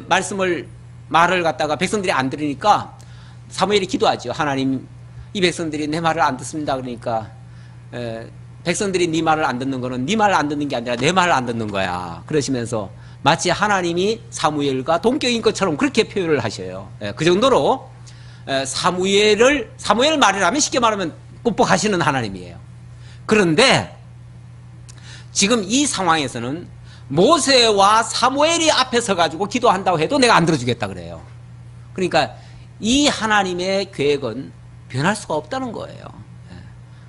말을 갖다가 백성들이 안 들으니까 사무엘이 기도하죠. 하나님, 이 백성들이 내 말을 안 듣습니다. 그러니까 백성들이 네 말을 안 듣는 거는 네 말을 안 듣는 게 아니라 내 말을 안 듣는 거야. 그러시면서 마치 하나님이 사무엘과 동격인 것처럼 그렇게 표현을 하셔요. 그 정도로 사무엘 말이라면 쉽게 말하면 굽복하시는 하나님이에요. 그런데 지금 이 상황에서는 모세와 사무엘이 앞에 서가지고 기도한다고 해도 내가 안 들어주겠다 그래요. 그러니까 이 하나님의 계획은 변할 수가 없다는 거예요.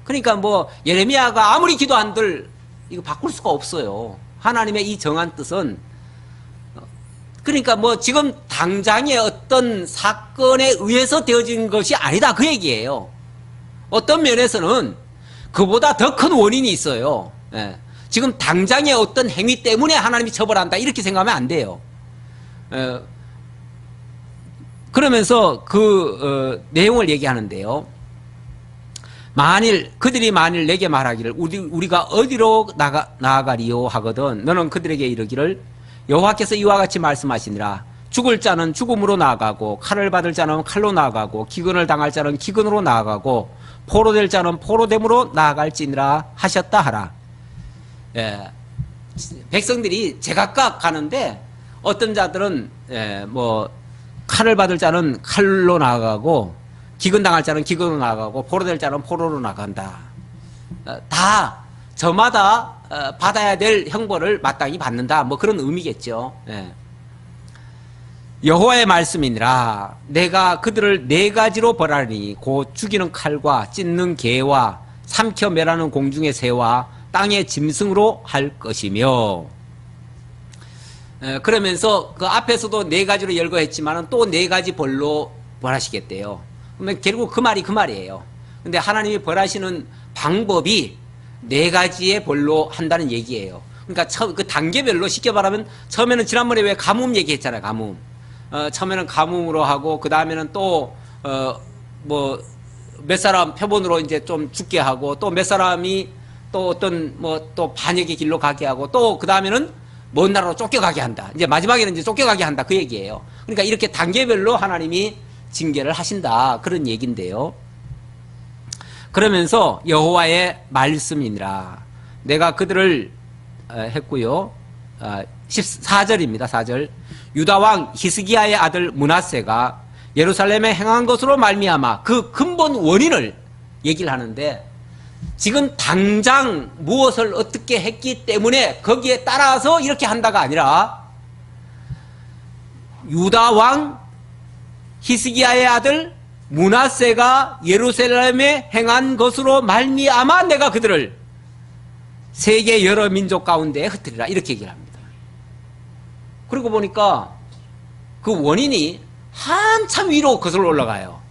그러니까 뭐 예레미야가 아무리 기도한들 이거 바꿀 수가 없어요. 하나님의 이 정한 뜻은, 그러니까 뭐 지금 당장의 어떤 사건에 의해서 되어진 것이 아니다 그 얘기예요. 어떤 면에서는 그보다 더 큰 원인이 있어요. 지금 당장의 어떤 행위 때문에 하나님이 처벌한다 이렇게 생각하면 안 돼요. 그러면서 그 내용을 얘기하는데요. 그들이 만일 내게 말하기를 우리가 어디로 나아가리요 하거든 너는 그들에게 이르기를 여호와께서 이와 같이 말씀하시니라. 죽을 자는 죽음으로 나아가고 칼을 받을 자는 칼로 나아가고 기근을 당할 자는 기근으로 나아가고 포로될 자는 포로됨으로 나아갈지니라 하셨다 하라. 백성들이 제각각 가는데 어떤 자들은 뭐 칼을 받을 자는 칼로 나아가고 기근 당할 자는 기근으로 나아가고 포로될 자는 포로로 나간다. 다 저마다 받아야 될 형벌을 마땅히 받는다. 뭐 그런 의미겠죠. 여호와의 말씀이니라. 내가 그들을 네 가지로 벌하리니 곧 죽이는 칼과 찢는 개와 삼켜 멸하는 공중의 새와 땅의 짐승으로 할 것이며. 그러면서 그 앞에서도 네 가지로 열거했지만 또 네 가지 벌로 벌하시겠대요. 그러면 결국 그 말이에요. 근데 하나님이 벌하시는 방법이 네 가지의 벌로 한다는 얘기예요. 그러니까 그 단계별로 쉽게 말하면 처음에는 지난번에 왜 가뭄 얘기했잖아요. 가뭄. 처음에는 가뭄으로 하고 그 다음에는 또 뭐 몇 사람 표본으로 이제 좀 죽게 하고 또 몇 사람이 또 어떤 뭐 또 반역의 길로 가게 하고 또 그 다음에는 먼 나라로 쫓겨가게 한다. 이제 마지막에는 이제 쫓겨가게 한다 그 얘기예요. 그러니까 이렇게 단계별로 하나님이 징계를 하신다 그런 얘기인데요. 그러면서 여호와의 말씀이니라. 내가 그들을 했고요. 14절입니다. 4절. 유다왕 히스기야의 아들 므낫세가 예루살렘에 행한 것으로 말미암아 그 근본 원인을 얘기를 하는데, 지금 당장 무엇을 어떻게 했기 때문에 거기에 따라서 이렇게 한다가 아니라 유다왕 히스기야의 아들 므낫세가 예루살렘에 행한 것으로 말미암아 내가 그들을 세계 여러 민족 가운데 흩트리라 이렇게 얘기를 합니다. 그리고 보니까 그 원인이 한참 위로 거슬러 올라가요.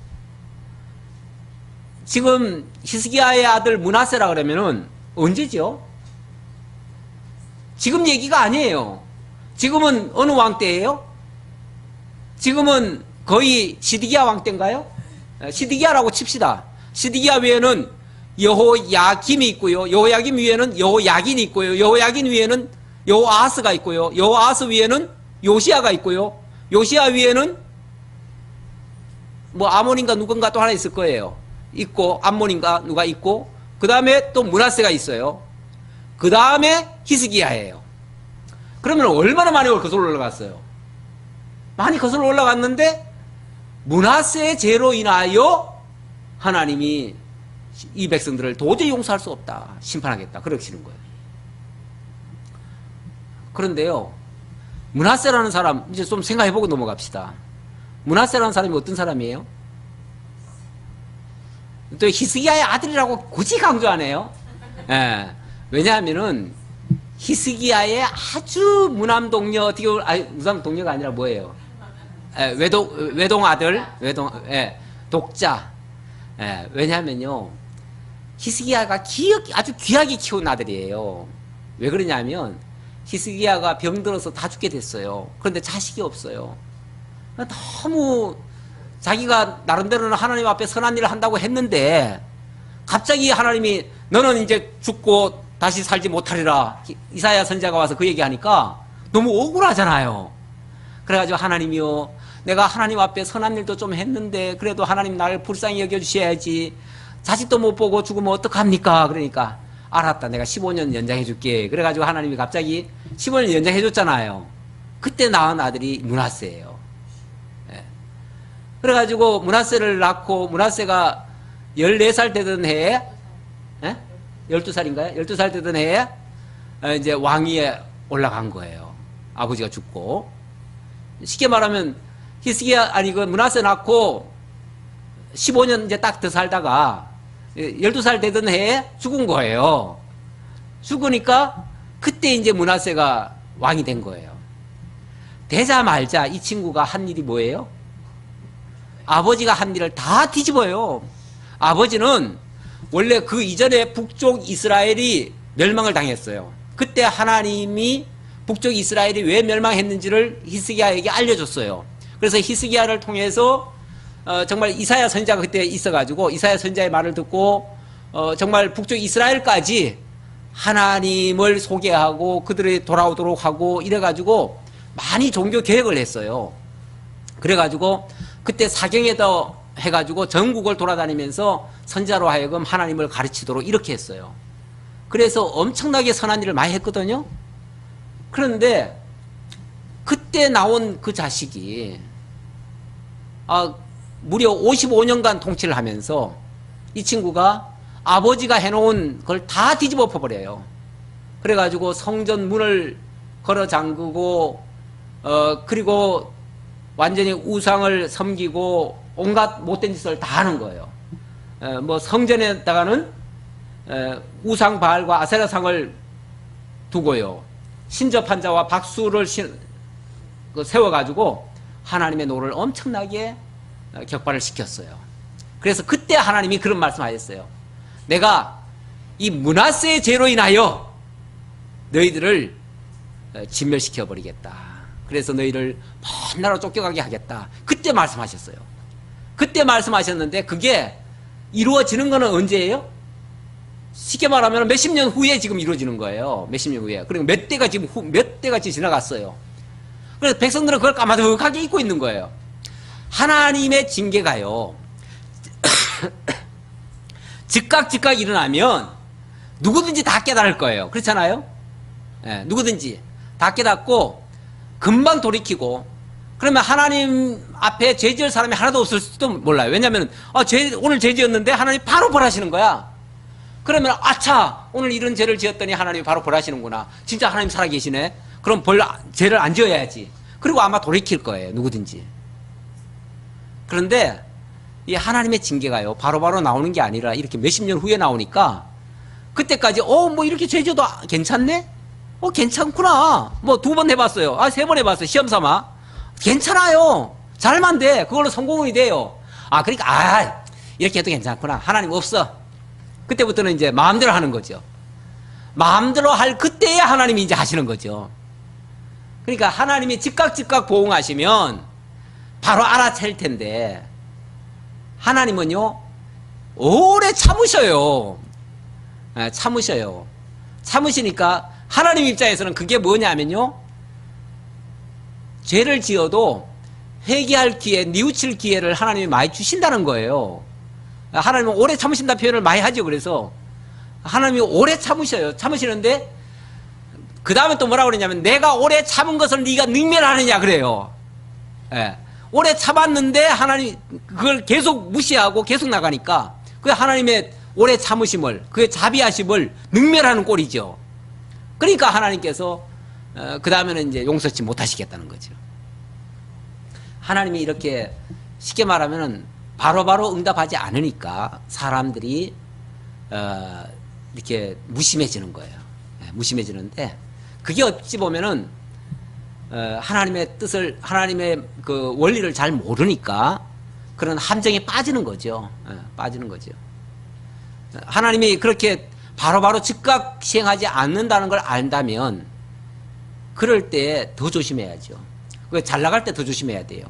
지금 히스기야의 아들 므낫세라 그러면은 언제죠? 지금 얘기가 아니에요. 지금은 어느 왕 때예요? 지금은 거의 시드기야 왕 때인가요? 시드기야라고 칩시다. 시드기야 위에는 여호야김이 있고요. 여호야김 위에는 여호야긴이 있고요. 여호야긴 위에는 여호아하스가 있고요. 여호아하스 위에는 요시야가 있고요. 요시야 위에는 뭐 아몬인가 누군가 또 하나 있을 거예요. 있고 암몬인가 누가 있고 그 다음에 또 므낫세가 있어요. 그 다음에 히스기야예요. 그러면 얼마나 많이 거슬러 올라갔어요? 많이 거슬러 올라갔는데 므낫세의 죄로 인하여 하나님이 이 백성들을 도저히 용서할 수 없다. 심판하겠다. 그러시는 거예요. 그런데요, 므낫세라는 사람, 이제 좀 생각해보고 넘어갑시다. 므낫세라는 사람이 어떤 사람이에요? 또 히스기야의 아들이라고 굳이 강조하네요. 예. 왜냐하면은 히스기야의 아주 무남동녀, 어떻게 무남동녀가 아니라 뭐예요? 예, 외동 아들, 예, 독자. 예, 왜냐하면요, 히스기야가 아주 귀하게 키운 아들이에요. 왜 그러냐면 히스기야가 병들어서 다 죽게 됐어요. 그런데 자식이 없어요. 너무 자기가 나름대로는 하나님 앞에 선한 일을 한다고 했는데 갑자기 하나님이 너는 이제 죽고 다시 살지 못하리라, 이사야 선지자가 와서 그 얘기하니까 너무 억울하잖아요. 그래가지고 하나님이요, 내가 하나님 앞에 선한 일도 좀 했는데 그래도 하나님 나를 불쌍히 여겨주셔야지, 자식도 못 보고 죽으면 어떡합니까? 그러니까 알았다, 내가 15년 연장해 줄게. 그래가지고 하나님이 갑자기 15년 연장해 줬잖아요. 그때 낳은 아들이 므낫세예요. 예. 그래가지고 므낫세를 낳고, 므낫세가 14살 되던 해에, 예? 12살인가요? 12살 되던 해에 이제 왕위에 올라간 거예요. 아버지가 죽고. 쉽게 말하면 그 므낫세 낳고 15년 이제 딱 더 살다가 12살 되던 해에 죽은 거예요. 죽으니까 그때 이제 므낫세가 왕이 된 거예요. 되자말자 이 친구가 한 일이 뭐예요? 아버지가 한 일을 다 뒤집어요. 아버지는 원래 그 이전에 북쪽 이스라엘이 멸망을 당했어요. 그때 하나님이 북쪽 이스라엘이 왜 멸망했는지를 히스기야에게 알려줬어요. 그래서 히스기야를 통해서 정말 이사야 선지자가 그때 있어가지고 이사야 선지자의 말을 듣고 정말 북쪽 이스라엘까지 하나님을 소개하고 그들이 돌아오도록 하고 이래가지고 많이 종교 개혁을 했어요. 그래가지고 그때 사경에다 해가지고 전국을 돌아다니면서 선지자로 하여금 하나님을 가르치도록 이렇게 했어요. 그래서 엄청나게 선한 일을 많이 했거든요. 그런데 그때 나온 그 자식이 무려 55년간 통치를 하면서 이 친구가 아버지가 해놓은 걸 다 뒤집어 엎어버려요. 그래가지고 성전 문을 걸어 잠그고 그리고 완전히 우상을 섬기고 온갖 못된 짓을 다 하는 거예요. 뭐 성전에다가는 우상 바알과 아세라상을 두고요, 신접한 자와 박수를 세워가지고 하나님의 노를 엄청나게 격발을 시켰어요. 그래서 그때 하나님이 그런 말씀하셨어요. 내가 이 므낫세의 죄로 인하여 너희들을 진멸시켜 버리겠다. 그래서 너희를 먼 나라로 쫓겨가게 하겠다. 그때 말씀하셨어요. 그때 말씀하셨는데 그게 이루어지는 거는 언제예요? 쉽게 말하면 몇십 년 후에 지금 이루어지는 거예요. 몇십 년 후에. 그리고 몇 대가 지나갔어요. 그래서 백성들은 그걸 까마득하게 잊고 있는 거예요. 하나님의 징계가요, 즉각 일어나면 누구든지 다 깨달을 거예요. 그렇잖아요? 예, 누구든지 다 깨닫고 금방 돌이키고, 그러면 하나님 앞에 죄 지을 사람이 하나도 없을지도 몰라요. 왜냐하면 오늘 죄 지었는데 하나님 바로 벌하시는 거야. 그러면 아차, 오늘 이런 죄를 지었더니 하나님이 바로 벌하시는구나. 진짜 하나님 살아계시네. 그럼 죄를 안 지어야지. 그리고 아마 돌이킬 거예요, 누구든지. 그런데 이 하나님의 징계가요, 바로바로 나오는 게 아니라 이렇게 몇십 년 후에 나오니까 그때까지 뭐 이렇게 죄 지어도 괜찮네? 괜찮구나. 뭐 2번 해봤어요. 3번 해봤어요. 시험 삼아. 괜찮아요. 잘만 돼. 그걸로 성공이 돼요. 그러니까 이렇게 해도 괜찮구나. 하나님 없어. 그때부터는 이제 마음대로 하는 거죠. 마음대로 할 그때에 하나님이 이제 하시는 거죠. 그러니까 하나님이 즉각 보응하시면 바로 알아챌 텐데, 하나님은요 오래 참으셔요. 참으시니까 하나님 입장에서는 그게 뭐냐면요, 죄를 지어도 회개할 기회, 뉘우칠 기회를 하나님이 많이 주신다는 거예요. 하나님은 오래 참으신다 표현을 많이 하죠. 그래서 하나님이 오래 참으시는데 그 다음에 또 뭐라고 그러냐면, 내가 오래 참은 것을 네가 능멸하느냐 그래요. 예. 오래 참았는데 하나님 그걸 계속 무시하고 계속 나가니까 그 하나님의 오래 참으심을, 그의 자비하심을 능멸하는 꼴이죠. 그러니까 하나님께서 그 다음에는 이제 용서치 못하시겠다는 거죠. 하나님이 이렇게 쉽게 말하면은 바로바로 응답하지 않으니까 사람들이 이렇게 무심해지는 거예요. 무심해지는데 그게 어찌 보면은 하나님의 뜻을, 하나님의 그 원리를 잘 모르니까 그런 함정에 빠지는 거죠. 빠지는 거죠. 하나님이 그렇게 바로바로 즉각 시행하지 않는다는 걸 안다면 그럴 때 더 조심해야죠. 잘 나갈 때 더 조심해야 돼요.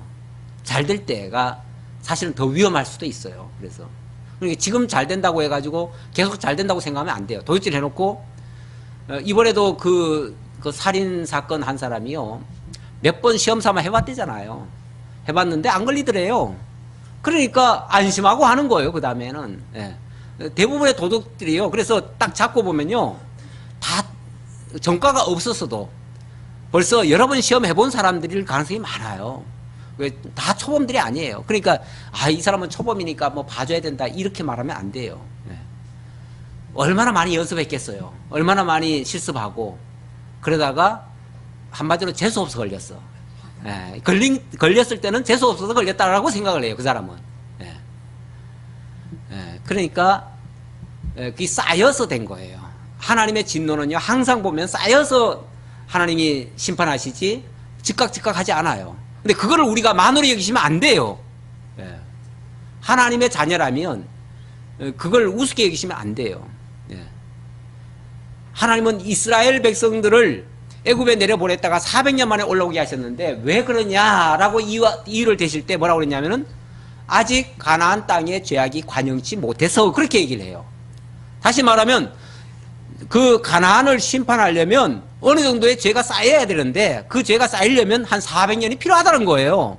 잘 될 때가 사실은 더 위험할 수도 있어요. 그래서 그러니까 지금 잘 된다고 해가지고 계속 잘 된다고 생각하면 안 돼요. 도둑질 해놓고 이번에도 그 살인 사건 한 사람이요 몇 번 시험 삼아 해봤대잖아요. 해봤는데 안 걸리더래요. 그러니까 안심하고 하는 거예요. 그 다음에는 대부분의 도둑들이요. 그래서 딱 잡고 보면요 다 전과가 없었어도 벌써 여러 번 시험 해본 사람들일 가능성이 많아요. 다 초범들이 아니에요. 그러니까 이 사람은 초범이니까 뭐 봐줘야 된다 이렇게 말하면 안 돼요. 얼마나 많이 연습했겠어요. 얼마나 많이 실습하고 그러다가 한마디로 재수없어 걸렸어. 걸렸을 때는 재수없어서 걸렸다라고 생각을 해요. 그 사람은. 그러니까 그게 쌓여서 된 거예요. 하나님의 진노는요 항상 보면 쌓여서 하나님이 심판하시지 즉각 하지 않아요. 근데 그거를 우리가 만으로 여기시면 안 돼요. 하나님의 자녀라면 그걸 우습게 여기시면 안 돼요. 하나님은 이스라엘 백성들을 애굽에 내려보냈다가 400년 만에 올라오게 하셨는데 왜 그러냐라고 이유를 대실 때 뭐라고 그랬냐면은 아직 가나안 땅에 죄악이 관영치 못해서 그렇게 얘기를 해요. 다시 말하면 그 가나안을 심판하려면 어느 정도의 죄가 쌓여야 되는데 그 죄가 쌓이려면 한 400년이 필요하다는 거예요.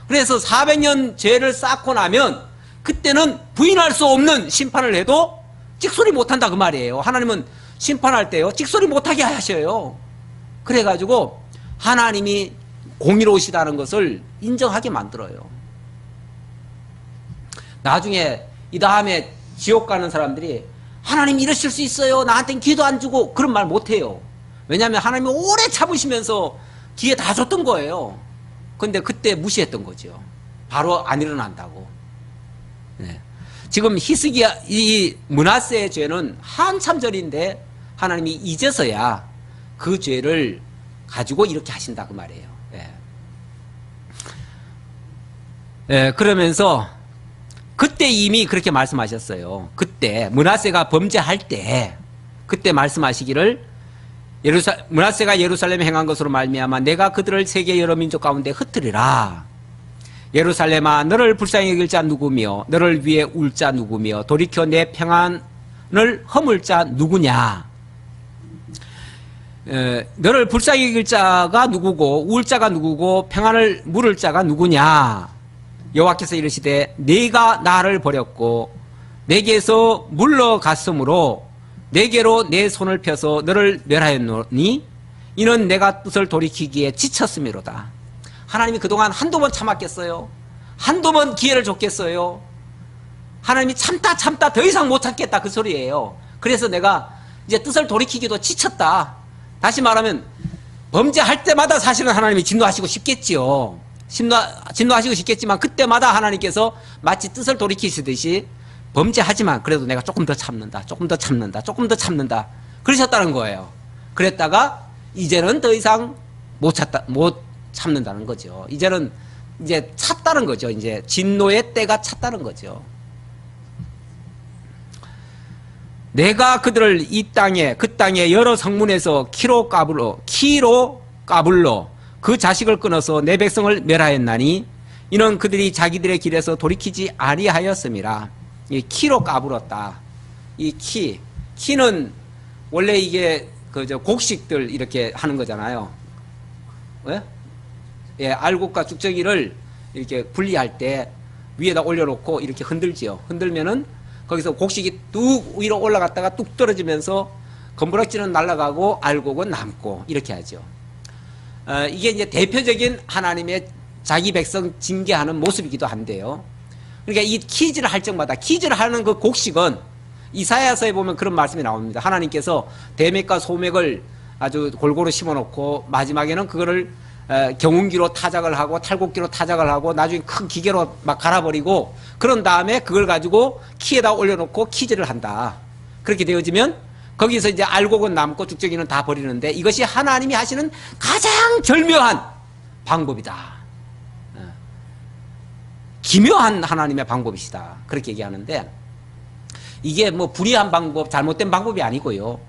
그래서 400년 죄를 쌓고 나면 그때는 부인할 수 없는 심판을 해도 찍소리 못한다 그 말이에요. 하나님은 심판할 때요 찍소리 못하게 하셔요. 그래가지고 하나님이 공의로우시다는 것을 인정하게 만들어요. 나중에 이 다음에 지옥 가는 사람들이 하나님 이러실 수 있어요 나한테는 기회도 안 주고 그런 말 못해요. 왜냐하면 하나님이 오래 참으시면서 기회 다 줬던 거예요. 근데 그때 무시했던 거죠. 바로 안 일어난다고. 지금 히스기야 이 므낫세의 죄는 한참 전인데 하나님이 이제서야 그 죄를 가지고 이렇게 하신다 그 말이에요. 그러면서 그때 이미 그렇게 말씀하셨어요. 그때 므낫세가 범죄할 때 그때 말씀하시기를 므낫세가 예루살렘에 행한 것으로 말미암아 내가 그들을 세계 여러 민족 가운데 흩으리라. 예루살렘아 너를 불쌍히 여길 자 누구며 너를 위해 울 자 누구며 돌이켜 내 평안을 허물 자 누구냐. 너를 불쌍히 여길 자가 누구고 울 자가 누구고 평안을 물을 자가 누구냐. 여호와께서 이르시되 네가 나를 버렸고 내게서 물러갔으므로 내게로 내 손을 펴서 너를 멸하였노니 이는 내가 뜻을 돌이키기에 지쳤음이로다. 하나님이 그동안 한두 번 참았겠어요? 한두 번 기회를 줬겠어요? 하나님이 참다 더 이상 못 참겠다 그 소리예요. 그래서 내가 이제 뜻을 돌이키기도 지쳤다. 다시 말하면 범죄할 때마다 사실은 하나님이 진노하시고 싶겠지요. 진노하시고 싶겠지만 그때마다 하나님께서 마치 뜻을 돌이키시듯이 범죄하지만 그래도 내가 조금 더 참는다 그러셨다는 거예요. 그랬다가 이제는 더 이상 못 참는다는 거죠. 이제는 이제 찼다는 거죠. 이제 진노의 때가 찼다는 거죠. 내가 그들을 이 땅에 그 땅에 여러 성문에서 키로 까불로 그 자식을 끊어서 내 백성을 멸하였나니 이는 그들이 자기들의 길에서 돌이키지 아니하였음이라. 이 키로 까불었다. 이 키는 원래 이게 그저 곡식들 이렇게 하는 거잖아요. 왜? 알곡과 죽정이를 이렇게 분리할 때 위에다 올려놓고 이렇게 흔들지요. 흔들면은 거기서 곡식이 뚝 위로 올라갔다가 뚝 떨어지면서 건부락지는 날아가고 알곡은 남고 이렇게 하죠. 이게 이제 대표적인 하나님의 자기 백성 징계하는 모습이기도 한데요. 그러니까 이 키즈를 할 적마다 키즈를 하는 그 곡식은 이사야서에 보면 그런 말씀이 나옵니다. 하나님께서 대맥과 소맥을 아주 골고루 심어놓고 마지막에는 그거를 경운기로 타작을 하고 탈곡기로 타작을 하고 나중에 큰 기계로 막 갈아버리고 그런 다음에 그걸 가지고 키에다 올려놓고 키질을 한다. 그렇게 되어지면 거기서 이제 알곡은 남고 죽정이는 다 버리는데 이것이 하나님이 하시는 가장 절묘한 방법이다. 기묘한 하나님의 방법이시다. 그렇게 얘기하는데 이게 뭐 불의한 방법, 잘못된 방법이 아니고요.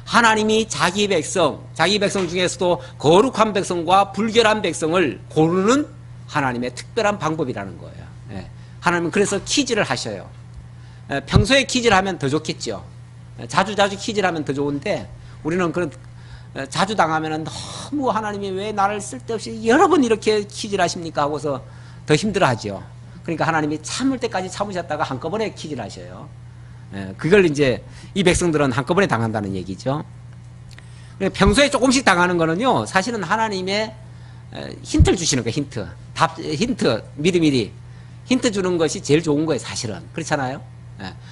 하나님이 자기 백성 중에서도 거룩한 백성과 불결한 백성을 고르는 하나님의 특별한 방법이라는 거예요. 예. 하나님은 그래서 키질을 하셔요. 평소에 키질하면 더 좋겠죠. 자주 키질하면 더 좋은데 우리는 그런 자주 당하면은 너무 하나님이 왜 나를 쓸데없이 여러 번 이렇게 키질하십니까 하고서 더 힘들어하죠. 그러니까 하나님이 참을 때까지 참으셨다가 한꺼번에 키질하셔요. 그걸 이제 이 백성들은 한꺼번에 당한다는 얘기죠. 평소에 조금씩 당하는 거는요, 사실은 하나님의 힌트를 주시는 거예요. 힌트 미리미리 힌트 주는 것이 제일 좋은 거예요. 사실은 그렇잖아요.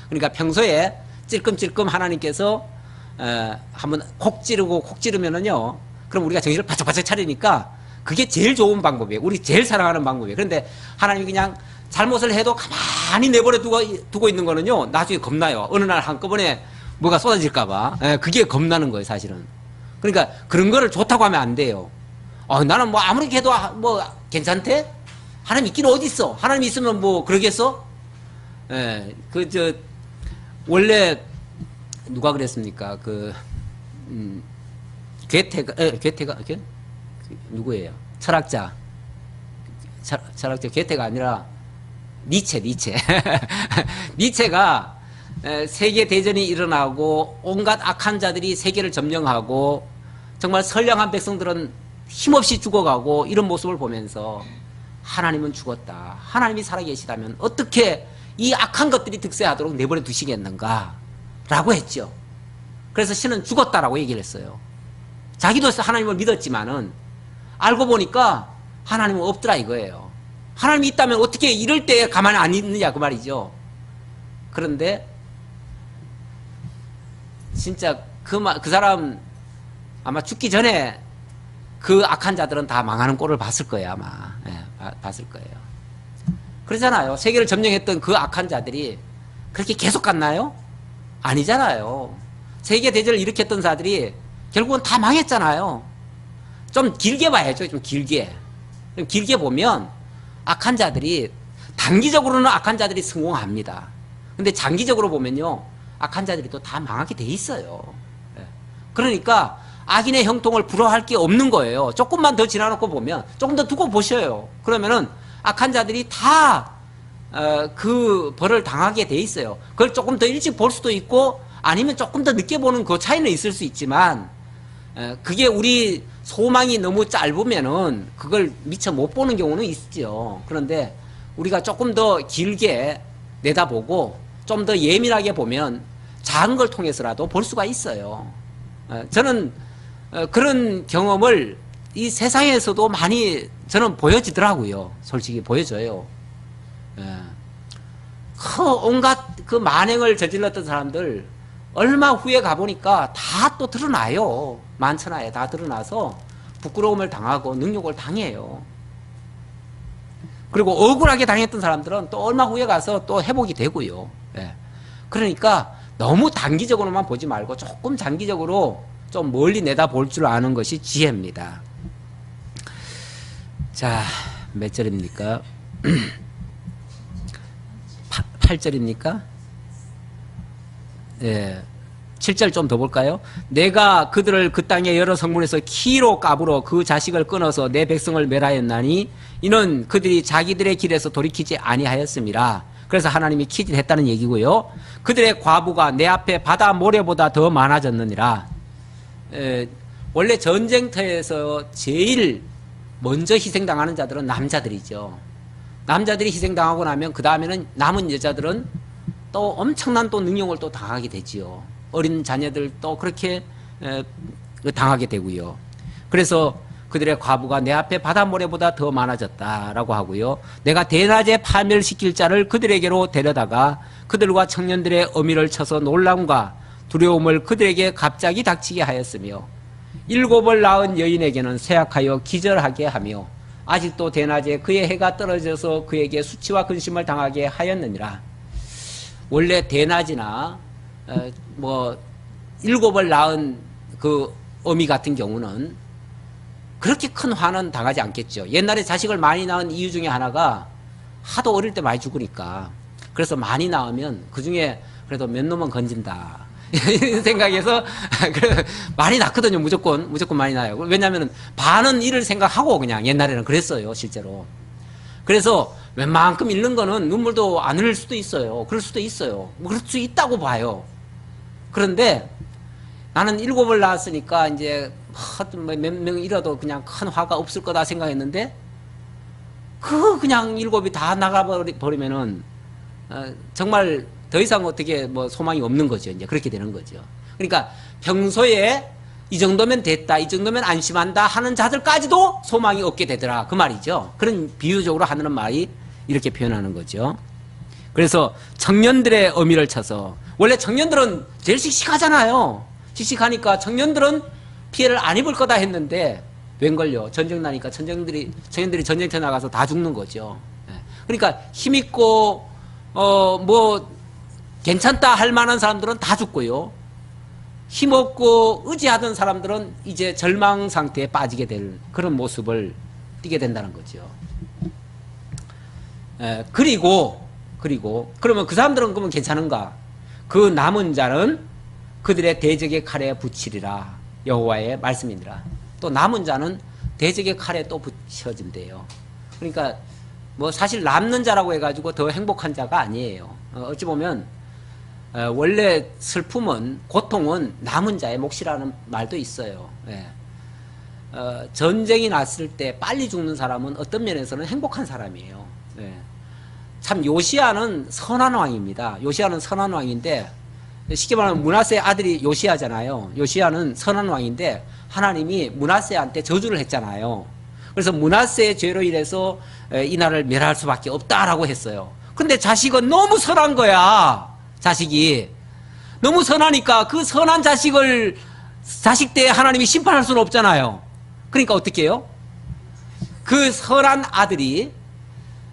그러니까 평소에 찔끔찔끔 하나님께서 한번 콕 찌르면은요, 그럼 우리가 정신을 바짝바짝 차리니까 그게 제일 좋은 방법이에요. 우리 제일 사랑하는 방법이에요. 그런데 하나님이 그냥 잘못을 해도 가만히 내버려 두고 있는 거는요, 나중에 겁나요. 어느 날 한꺼번에 뭐가 쏟아질까봐. 그게 겁나는 거예요, 사실은. 그러니까 그런 거를 좋다고 하면 안 돼요. 나는 뭐 아무리 해도 뭐 괜찮대? 하나님 있긴 어디 있어? 하나님 있으면 뭐 그러겠어? 원래 누가 그랬습니까? 괴테가 누구예요? 철학자 괴테가 아니라 니체. 니체가 세계 대전이 일어나고 온갖 악한 자들이 세계를 점령하고 정말 선량한 백성들은 힘없이 죽어가고 이런 모습을 보면서 하나님은 죽었다. 하나님이 살아계시다면 어떻게 이 악한 것들이 득세하도록 내버려 두시겠는가? 라고 했죠. 그래서 신은 죽었다라고 얘기를 했어요. 자기도 하나님을 믿었지만은 알고 보니까 하나님은 없더라 이거예요. 하나님이 있다면 어떻게 이럴 때 가만히 안 있느냐 그 말이죠. 그런데 진짜 그 사람 아마 죽기 전에 그 악한 자들은 다 망하는 꼴을 봤을 거예요. 아마 봤을 거예요. 그러잖아요. 세계를 점령했던 그 악한 자들이 그렇게 계속 갔나요? 아니잖아요. 세계 대전을 일으켰던 자들이 결국은 다 망했잖아요. 좀 길게 봐야죠. 좀 길게 보면 악한 자들이 단기적으로는 악한 자들이 성공합니다. 근데 장기적으로 보면요, 악한 자들이 또 다 망하게 돼 있어요. 그러니까 악인의 형통을 부러워할 게 없는 거예요. 조금만 더 지나놓고 보면, 조금 더 두고 보셔요. 그러면은 악한 자들이 다 그 벌을 당하게 돼 있어요. 그걸 조금 더 일찍 볼 수도 있고 아니면 조금 더 늦게 보는 그 차이는 있을 수 있지만 그게 우리 소망이 너무 짧으면은 그걸 미처 못 보는 경우는 있죠. 그런데 우리가 조금 더 길게 내다보고 좀 더 예민하게 보면 작은 걸 통해서라도 볼 수가 있어요. 저는 그런 경험을 이 세상에서도 많이 저는 보여지더라고요. 솔직히 보여져요. 온갖 그 만행을 저질렀던 사람들 얼마 후에 가보니까 다 또 드러나요. 만천하에 다 드러나서 부끄러움을 당하고 능욕을 당해요. 그리고 억울하게 당했던 사람들은 또 얼마 후에 가서 또 회복이 되고요. 그러니까 너무 단기적으로만 보지 말고 조금 장기적으로 좀 멀리 내다볼 줄 아는 것이 지혜입니다. 자, 몇 절입니까? 8절입니까? 예. 7절 좀 더 볼까요? 내가 그들을 그 땅의 여러 성문에서 키로 까불어 그 자식을 끊어서 내 백성을 멸하였나니 이는 그들이 자기들의 길에서 돌이키지 아니하였음이라. 그래서 하나님이 키질했다는 얘기고요. 그들의 과부가 내 앞에 바다 모래보다 더 많아졌느니라. 원래 전쟁터에서 제일 먼저 희생당하는 자들은 남자들이죠. 남자들이 희생당하고 나면 그 다음에는 남은 여자들은 또 엄청난 또 능욕을 또 당하게 되지요. 어린 자녀들 또 그렇게 당하게 되고요. 그래서 그들의 과부가 내 앞에 바닷모래보다 더 많아졌다라고 하고요. 내가 대낮에 파멸시킬 자를 그들에게로 데려다가 그들과 청년들의 어미를 쳐서 놀람과 두려움을 그들에게 갑자기 닥치게 하였으며 7을 낳은 여인에게는 쇠약하여 기절하게 하며 아직도 대낮에 그의 해가 떨어져서 그에게 수치와 근심을 당하게 하였느니라. 원래 대낮이나 7을 낳은 그 어미 같은 경우는 그렇게 큰 화는 당하지 않겠죠. 옛날에 자식을 많이 낳은 이유 중에 하나가 하도 어릴 때 많이 죽으니까. 그래서 많이 낳으면 그 중에 그래도 몇 놈은 건진다. 이런 생각해서 많이 낳거든요. 무조건 많이 낳아요. 왜냐하면 반은 일을 생각하고 그냥 옛날에는 그랬어요. 실제로. 그래서 웬만큼 잃는 거는 눈물도 안 흘릴 수도 있어요. 그럴 수도 있어요. 그럴 수 있다고 봐요. 그런데 나는 7을 낳았으니까 이제 몇 명 잃어도 그냥 큰 화가 없을 거다 생각했는데 그냥 7이 다 나가버리면은 정말 더 이상 어떻게 소망이 없는 거죠. 이제 그렇게 되는 거죠. 그러니까 평소에 이 정도면 됐다, 이 정도면 안심한다 하는 자들까지도 소망이 없게 되더라. 그 말이죠. 그런 비유적으로 하는 말이 이렇게 표현하는 거죠. 그래서 청년들의 어미를 쳐서, 원래 청년들은 제일 씩씩하잖아요. 씩씩하니까 청년들은 피해를 안 입을 거다 했는데 웬걸요. 전쟁 나니까 청년들이 전쟁터 나가서 다 죽는 거죠. 그러니까 힘있고 괜찮다 할 만한 사람들은 다 죽고요. 힘없고 의지하던 사람들은 이제 절망 상태에 빠지게 될 그런 모습을 띠게 된다는 거죠. 그리고 그러면 그 사람들은 그러면 괜찮은가? 그 남은 자는 그들의 대적의 칼에 붙이리라. 여호와의 말씀이니라. 또 남은 자는 대적의 칼에 또 붙여진대요. 그러니까 사실 남는 자라고 해가지고 더 행복한 자가 아니에요. 어찌 보면 원래 슬픔은, 고통은 남은 자의 몫이라는 말도 있어요. 전쟁이 났을 때 빨리 죽는 사람은 어떤 면에서는 행복한 사람이에요. 참 요시야는 선한 왕입니다. 요시야는 선한 왕인데, 쉽게 말하면 므낫세의 아들이 요시야잖아요. 요시야는 선한 왕인데 하나님이 므낫세한테 저주를 했잖아요. 그래서 므낫세의 죄로 인해서 이 나라를 멸할 수밖에 없다라고 했어요. 근데 자식은 너무 선한 거야. 자식이 너무 선하니까 그 선한 자식 때 하나님이 심판할 수는 없잖아요. 그러니까 어떻게 해요? 그 선한 아들이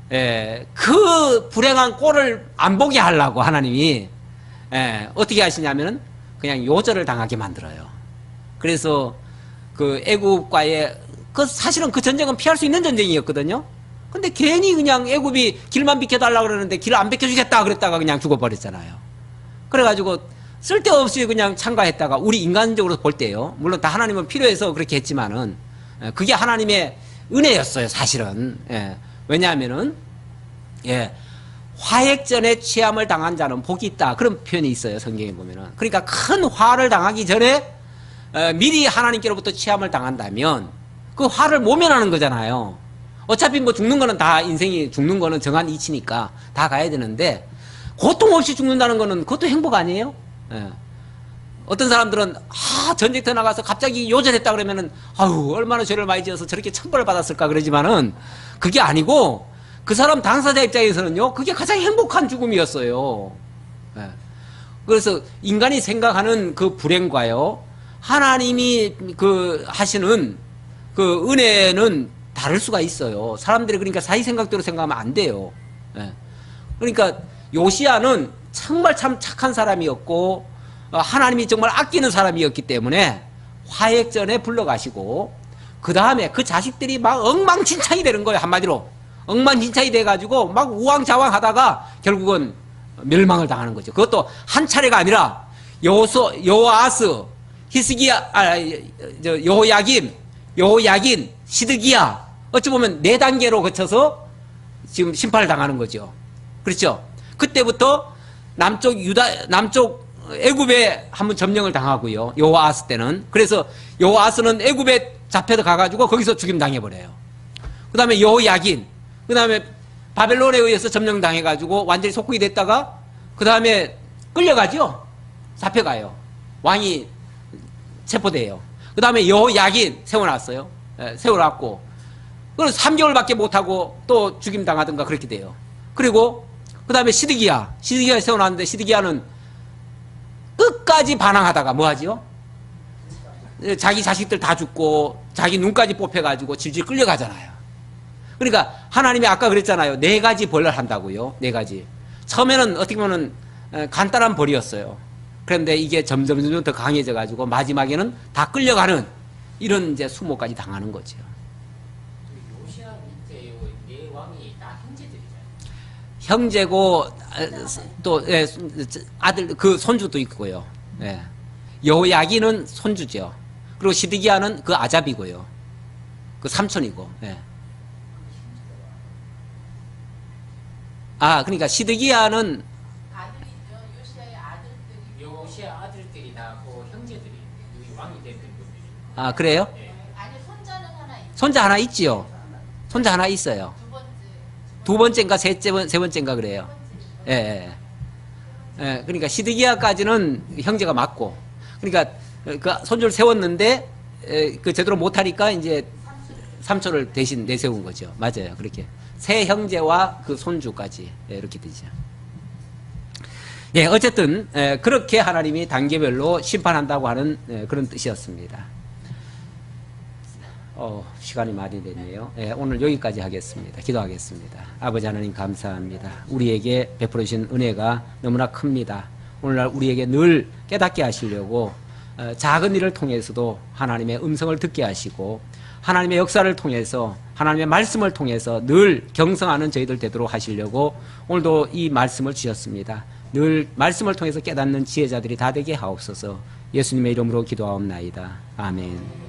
그 불행한 꼴을 안 보게 하려고 하나님이 어떻게 하시냐면은 그냥 요절을 당하게 만들어요. 그래서 그 애굽과의 사실은 그 전쟁은 피할 수 있는 전쟁이었거든요. 근데 괜히 그냥 애굽이 길만 비켜달라고 그러는데 길을 안 비켜주겠다 그랬다가 그냥 죽어버렸잖아요. 그래가지고 쓸데없이 그냥 참가했다가, 우리 인간적으로 볼 때요. 물론 다 하나님은 필요해서 그렇게 했지만은 그게 하나님의 은혜였어요, 사실은. 왜냐하면은 화액전에 취함을 당한 자는 복이 있다, 그런 표현이 있어요, 성경에 보면은. 그러니까 큰 화를 당하기 전에 미리 하나님께로부터 취함을 당한다면 그 화를 모면하는 거잖아요. 어차피 죽는 거는 다, 인생이 죽는 거는 정한 이치니까 다 가야 되는데, 고통 없이 죽는다는 거는 그것도 행복 아니에요? 어떤 사람들은 전쟁터 나가서 갑자기 요절했다 그러면은 아유 얼마나 죄를 많이 지어서 저렇게 천벌을 받았을까 그러지만은 그게 아니고, 그 사람 당사자 입장에서는요 그게 가장 행복한 죽음이었어요. 그래서 인간이 생각하는 그 불행과요 하나님이 하시는 그 은혜는 다를 수가 있어요. 사람들이 그러니까 자기 생각대로 생각하면 안 돼요. 그러니까 요시야는 정말 참 착한 사람이었고 하나님이 정말 아끼는 사람이었기 때문에 화액전에 불러가시고, 그 다음에 그 자식들이 막 엉망진창이 되는 거예요. 한마디로 엉망진창이 돼가지고 막 우왕좌왕 하다가 결국은 멸망을 당하는 거죠. 그것도 한 차례가 아니라 여호아스, 히스기야, 여호야긴, 시드기야, 어찌 보면 4단계로 거쳐서 지금 심판을 당하는 거죠. 그렇죠? 그때부터 남쪽 애굽에 한번 점령을 당하고요. 여호아스 때는. 그래서 여호아스는 애굽에 잡혀서 가가지고 거기서 죽임 당해버려요. 그 다음에 여호야긴, 그 다음에 바벨론에 의해서 점령당해가지고 완전히 속국이 됐다가 그 다음에 끌려가죠. 잡혀가요. 왕이 체포돼요. 그 다음에 여호야긴 세워놨어요. 세워놨고, 그걸 3개월밖에 못하고 또 죽임당하든가 그렇게 돼요. 그리고 그 다음에 시드기야 세워놨는데 시드기야는 끝까지 반항하다가 뭐하지요? 자기 자식들 다 죽고 자기 눈까지 뽑혀가지고 질질 끌려가잖아요. 그러니까 하나님이 아까 그랬잖아요. 4가지 벌을 한다고요. 4가지. 처음에는 어떻게 보면 간단한 벌이었어요. 그런데 이게 점점 더 강해져가지고 마지막에는 다 끌려가는 이런 이제 수모까지 당하는 거죠. 요시아 밑에 네 왕이 다 형제들이잖아요. 형제고 또 아들 그 손주도 있고요. 예. 여호야긴은 손주죠. 그리고 시드기야는 그 아잡이고요. 그 삼촌이고. 예. 아, 그러니까 시드기야는 아들이죠. 요시아의 아들들이. 요시아 아들들이 다 그 형제들이 여기 왕이 됐던 분들이. 아, 그래요? 예. 아니 손자는 하나 있죠. 손자 하나 있지요. 손자 하나 있어요. 두 번째. 2번째인가 세 번째인가 그래요. 예, 예. 예, 그러니까 시드기야까지는 형제가 맞고, 그러니까 그 손주를 세웠는데 그 제대로 못하니까 이제 삼촌을 대신 내세운 거죠. 맞아요. 그렇게 세 형제와 그 손주까지 이렇게 되죠. 예, 어쨌든 그렇게 하나님이 단계별로 심판한다고 하는 그런 뜻이었습니다. 시간이 많이 됐네요. 예, 오늘 여기까지 하겠습니다. 기도하겠습니다. 아버지 하나님 감사합니다. 우리에게 베풀어 주신 은혜가 너무나 큽니다. 오늘날 우리에게 늘 깨닫게 하시려고 작은 일을 통해서도 하나님의 음성을 듣게 하시고 하나님의 역사를 통해서 하나님의 말씀을 통해서 늘 경성하는 저희들 되도록 하시려고 오늘도 이 말씀을 주셨습니다. 늘 말씀을 통해서 깨닫는 지혜자들이 다 되게 하옵소서. 예수님의 이름으로 기도하옵나이다. 아멘.